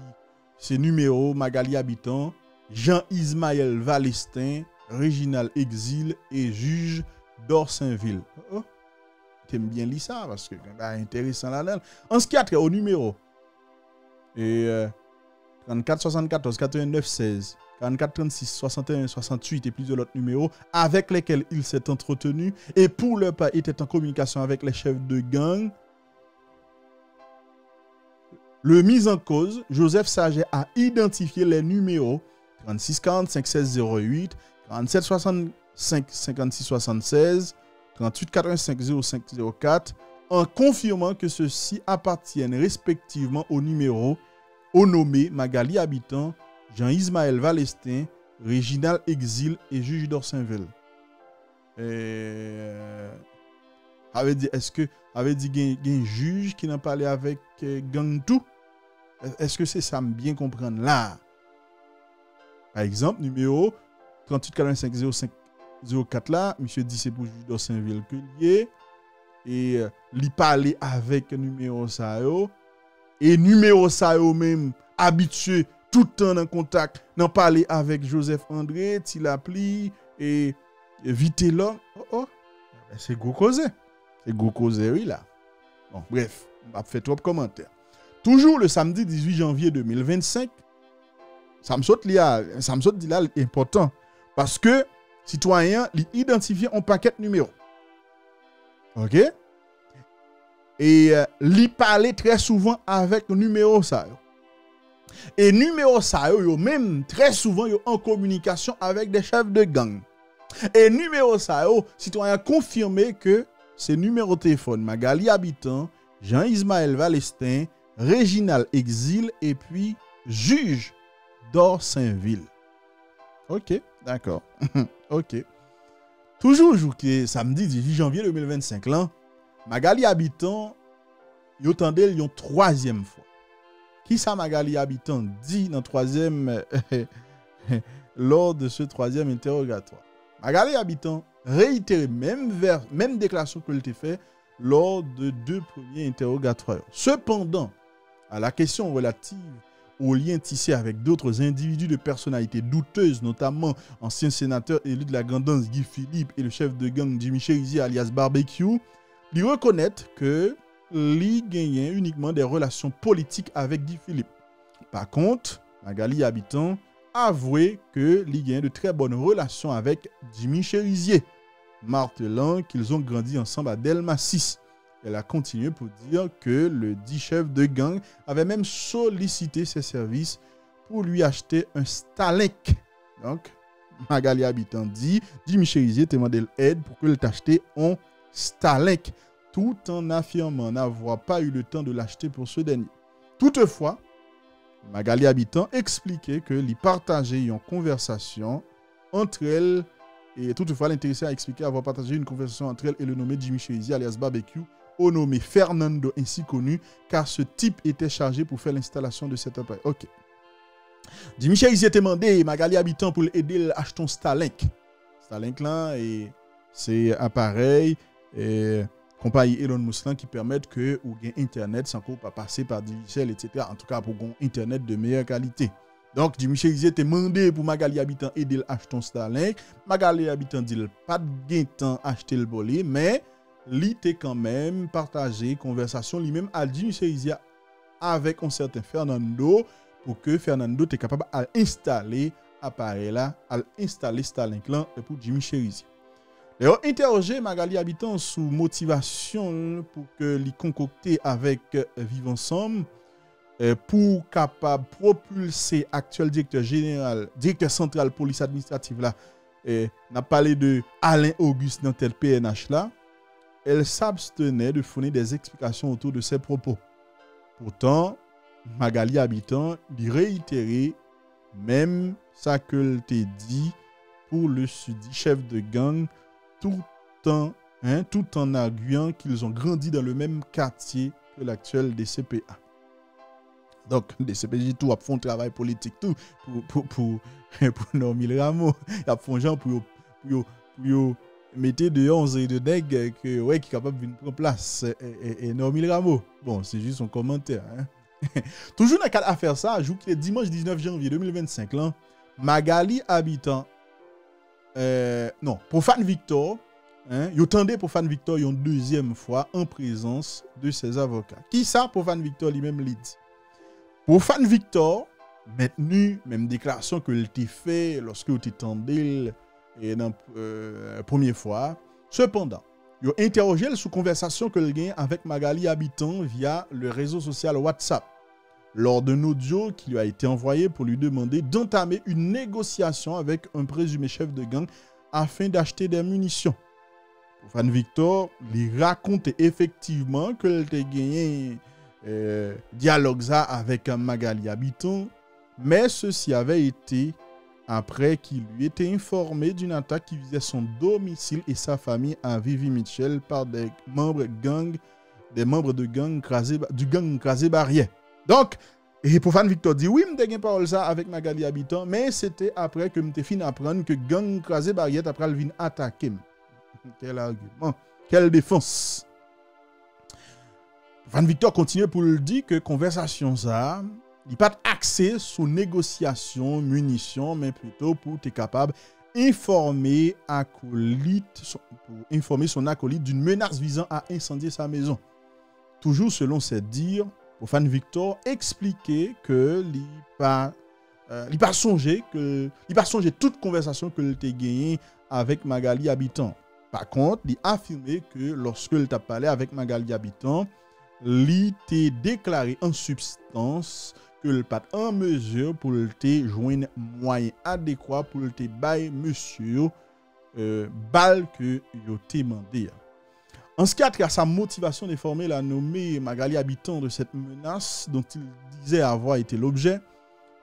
c'est numéro Magali Habitant, Jean-Ismaël Valestin, Réginal Exil et juge d'Orsainville. Oh, t'aimes bien lire ça parce que c'est intéressant là-dedans. En ce qui a trait au numéro, et 34 74 89 16, 44 36 61 68 et plusieurs autres numéros avec lesquels il s'est entretenu et pour leur part était en communication avec les chefs de gang. Le mis en cause, Joseph Saget, a identifié les numéros 36 45 16 08, 47 65 56 76, 38 85 05 04, en confirmant que ceux-ci appartiennent respectivement aux numéros au nommé Magali Habitant, Jean-Ismaël Valestin, Réginal Exil et juge d'Orsainville. Avait dit, est-ce que avait dit qu'il y a un juge qui n'a parlé avec gang tout? Est-ce que c'est ça me bien comprendre là? Par exemple, numéro 38 45 05 04 là, monsieur dit c'est pour juge d'Orsainville que lié et li parler avec numéro ça yo et numéro ça yo même habitué tout le temps en contact, n'en parler avec Joseph André, Tilapli et vite là. Oh, c'est go causé. C'est go causé oui là. Bon, bref, on va faire trop de commentaires. Toujours le samedi 18 janvier 2025, ça me saute dit là important parce que citoyen identifie un paquet de numéros. OK? Et li parler très souvent avec numéro ça. Et numéro ça yo même très souvent yo en communication avec des chefs de gang. Et numéro ça yo citoyen confirmé que c'est numéro de téléphone Magali Habitant, Jean-Ismaël Valestin, Réginal Exil et puis juge d'Orsainville. OK, d'accord. OK. Toujours samedi 18 janvier 2025 là, Magali Habitant yo tendel yon troisième fois. Qui ça Magali Habitant dit dans troisième lors de ce troisième interrogatoire. Magali Habitant réitère même déclaration que elle fait lors de deux premiers interrogatoires. Cependant, à la question relative aux liens tissés avec d'autres individus de personnalités douteuses, notamment ancien sénateur élu de la Grandance Guy Philippe et le chef de gang Jimmy Cherizier alias Barbecue, lui reconnaître que lui gagnait uniquement des relations politiques avec Guy Philippe. Par contre, Magali Habitant avoué que lui gagnait de très bonnes relations avec Jimmy Cherizier, martelant qu'ils ont grandi ensemble à Delma 6. Elle a continué pour dire que le dit chef de gang avait même sollicité ses services pour lui acheter un Starlink. Donc, Magali Habitant dit, Jimmy Cherizier t'a demandé l'aide pour qu'il t'achète un Starlink, tout en affirmant n'avoir pas eu le temps de l'acheter pour ce dernier. Toutefois, Magali Habitant expliquait que lui partageait une conversation entre elles et toutefois l'intéressé a expliqué avoir partagé une conversation entre elle et le nommé Jimmy Cherizier alias Barbecue, au nommé Fernando ainsi connu, car ce type était chargé pour faire l'installation de cet appareil. Ok. Jimmy Cherizier était demandé Magali Habitant pour l'aider à acheter un Starlink. Starlink là, et c'est appareil et compagnie Elon Musk qui permettent que ou gain internet sans qu'on pas passer par DSL, etc. En tout cas pour un internet de meilleure qualité. Donc Jimmy Cherizier était demandé pour Magali Habitant aider à acheter un Starlink. Magali Habitant dit pas de gain temps acheter le volet, mais il était quand même partagé conversation lui-même à Jimmy Cherizier avec un certain Fernando pour que Fernando était capable d'installer appareil là, à installer Starlink là pour Jimmy Cherizier. D'ailleurs, interroger Magali Habitant sous motivation pour que les concocter avec Vivre Ensemble pour capable propulser actuel directeur central police administrative là, n'a parlé de Alain Auguste dans tel PNH là. Elle s'abstenait de fournir des explications autour de ses propos. Pourtant, Magali Habitant lui réitérait même ça qu'elle t'a dit pour le sudi chef de gang tout en arguant qu'ils ont grandi dans le même quartier que l'actuel DCPA. Donc, DCPJ tout a fait un travail politique tout pour Normil Rameau. Il a fait gens pour mettre de 11 et de nègres qui est capable de prendre place et Normil Rameau. Bon, c'est juste un commentaire. Hein? Toujours dans le cadre d'affaire ça, ajoute que dimanche 19 janvier 2025, là, Magali habitant non, Profane Victor, hein, il attendait Profane Victor une deuxième fois en présence de ses avocats. Qui ça Profane Victor lui-même l'a dit? Profane Victor, maintenu même déclaration que il t'a fait lorsque il t'attendait dans première fois. Cependant, il a interrogé sous conversation que il gagne avec Magali habitant via le réseau social WhatsApp. Lors d'un audio qui lui a été envoyé pour lui demander d'entamer une négociation avec un présumé chef de gang afin d'acheter des munitions. Profane Victor lui racontait effectivement qu'il a gagné dialogue ça avec Magali habitant, mais ceci avait été après qu'il lui était informé d'une attaque qui visait son domicile et sa famille à Vivi Mitchell par des membres de gang du gang Crasé Barrière. Donc, et Profane Victor dit oui, m'te gen parole ça avec Magali habitant, mais c'était après que m'te fin apprendre que gang Crasé Barrière après le vin attaquer. Quel argument, quelle défense. Profane Victor continue pour le dire que conversation ça, il pas axé sur négociation, munitions, mais plutôt pour être capable informer son acolyte d'une menace visant à incendier sa maison. Toujours selon ses dires, Profane Victor expliquait que il pas songé toute conversation que il t'a gagné avec Magali habitant. Par contre, il affirmé que lorsque il t'a parlé avec Magali habitant, il t'a déclaré en substance que il pas en mesure pour te joindre moyen adéquat pour te bailler monsieur balle que yo te demandé. En ce qui a trait à sa motivation d'informer la nommée Magali habitant de cette menace dont il disait avoir été l'objet,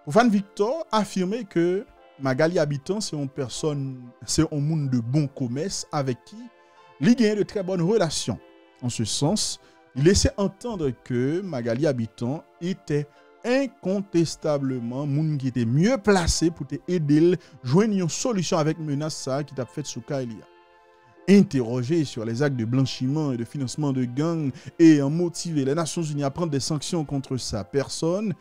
Profane Victor affirmait que Magali habitant c'est un monde de bon commerce avec qui il gagne de très bonnes relations. En ce sens, il laissait entendre que Magali habitant était incontestablement moun qui était mieux placé pour t'aider joindre une solution avec menace ça qui t'a fait sous Kailia. Interrogé sur les actes de blanchiment et de financement de gangs et en motiver les Nations Unies à prendre des sanctions contre sa personne,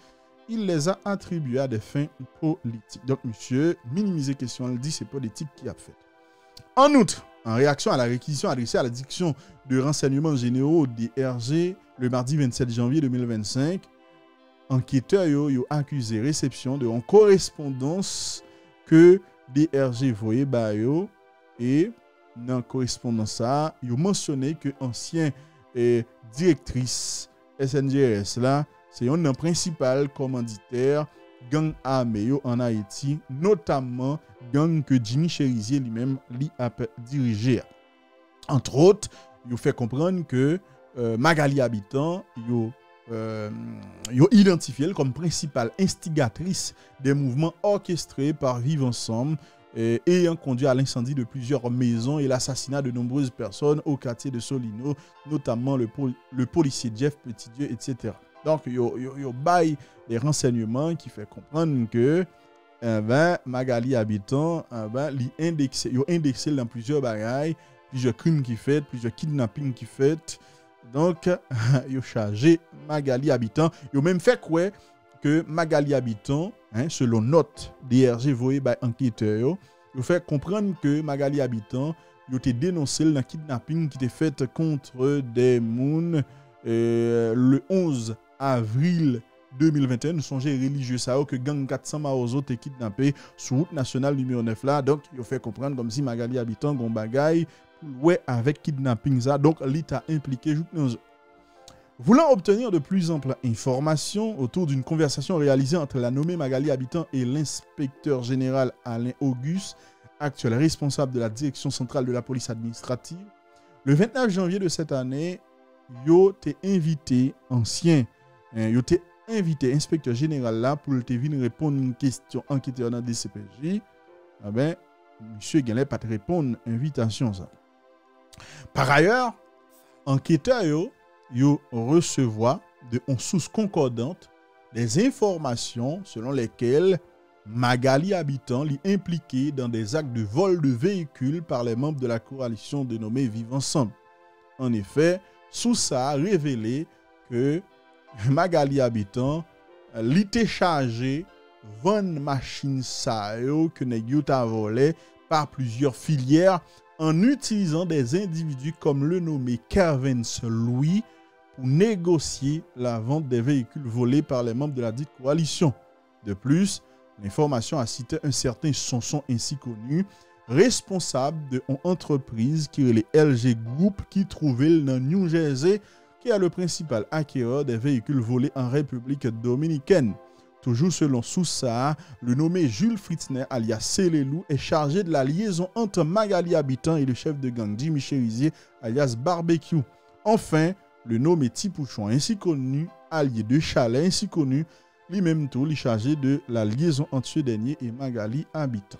il les a attribués à des fins politiques. Donc, monsieur, minimiser question, elle dit c'est politique qui a fait. En outre, en réaction à la réquisition adressée à la direction de renseignements généraux DRG le mardi 27 janvier 2025, enquêteurs ont accusé réception de en correspondance que DRG voyait bayo et dans correspondance ça, ils ont mentionné que ancien directrice SNJS là, c'est un principal commanditaire gang armé en Haïti, notamment gang que Jimmy Cherizier lui-même a dirigé. Entre autres, il fait comprendre que Magali habitant, il identifié comme principale instigatrice des mouvements orchestrés par Vivre Ensemble ayant conduit à l'incendie de plusieurs maisons et l'assassinat de nombreuses personnes au quartier de Solino, notamment le policier Jeff Petitdieu, etc. Donc, il y a des renseignements qui fait comprendre que Magali habitant, il indexé dans plusieurs bagailles, plusieurs crimes qui fait, plusieurs kidnappings qui fait. Donc, il a chargé Magali habitant. Il a même fait quoi que Magali habitant, selon note DRG voyé par enquêteur, il fait comprendre que Magali habitant, il a dénoncé le kidnapping qui était fait contre des moun le 11 avril 2021. Nous songez religieux ça que gang 400 Maozo te kidnappé sur route nationale numéro 9 là. Donc, il fait comprendre comme si Magali habitant gon bagay ouais avec kidnapping ça. Donc, l'État impliqué joue. Voulant obtenir de plus amples informations autour d'une conversation réalisée entre la nommée Magali habitant et l'inspecteur général Alain Auguste, actuel responsable de la direction centrale de la police administrative, le 29 janvier de cette année, yo t'ai invité inspecteur général là pour te venir répondre une question enquêteur dans DCPJ. Ah ben monsieur Genlé pas te répondre invitation ça. Par ailleurs, enquêteur yo recevoir de en source concordante des informations selon lesquelles Magali Habitant est impliqué dans des actes de vol de véhicules par les membres de la coalition dénommée Vivre Ensemble. En effet, Sousa a révélé que Magali Habitant l'était chargé 20 machines que nèg a volé par plusieurs filières en utilisant des individus comme le nommé Kervens Louis pour négocier la vente des véhicules volés par les membres de la dite coalition. De plus, l'information a cité un certain Sonson ainsi connu, responsable de une entreprise qui est le LG Group qui trouvait dans New Jersey, qui est le principal acquéreur des véhicules volés en République dominicaine. Toujours selon Sousa, le nommé Jules Fritzner alias Célélou est chargé de la liaison entre Magali Habitant et le chef de gang Jimmy Cherizier alias Barbecue. Enfin, le nommé Tipouchon ainsi connu, allié de Chalet ainsi connu, lui-même tout, il est chargé de la liaison entre ce dernier et Magali Habitant.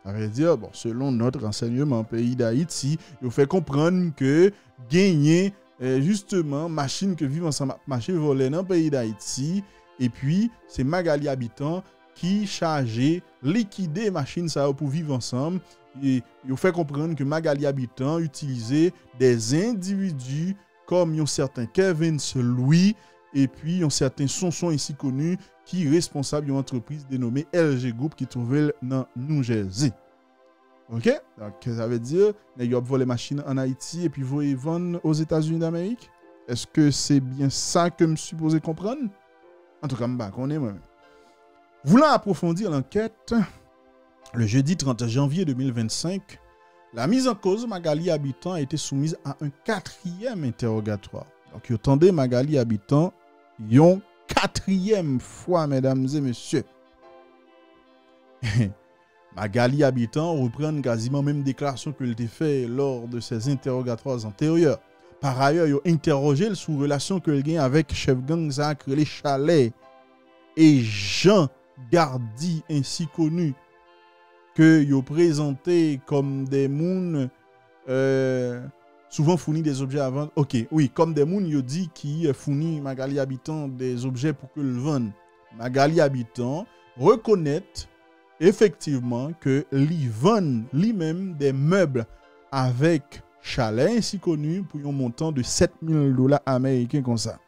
Ça veut dire, bon, selon notre renseignement pays d'Haïti, il fait comprendre que gagner justement machine que vivent ensemble, machine volée dans le pays d'Haïti, et puis c'est Magali Habitant qui chargé liquider machine ça pour vivre ensemble. Et il fait comprendre que Magali Habitant utilisait des individus comme un certain Kevin Louis et puis un certain Sonson ici connu qui est responsable d'une entreprise dénommée LG Group qui trouvait dans New Jersey. OK? Donc ça veut dire qu'ils ont volé les machines en Haïti et puis vous les vendent aux États-Unis d'Amérique? Est-ce que c'est bien ça que je supposé comprendre? En tout cas, on est moi-même. Voulant approfondir l'enquête, le jeudi 30 janvier 2025, la mise en cause Magali Habitant a été soumise à un 4e interrogatoire. Donc, vous entendez Magali Habitant, une 4e fois, mesdames et messieurs. Magali Habitant reprend quasiment même déclaration qu'elle a fait lors de ses interrogatoires antérieurs. Par ailleurs, ils ont interrogé sur relation que gagne avec chef gang Zach les Chalets et Jean Gardi ainsi connu que ils ont présenté comme des mouns souvent fournit des objets à vendre. OK, oui, comme des mouns ils dit qui fournit Magali Habitant des objets pour que le vende. Magali Habitant reconnaît effectivement que lui vend lui-même des meubles avec Chalet ainsi connu pour un montant de $7,000 américains comme ça.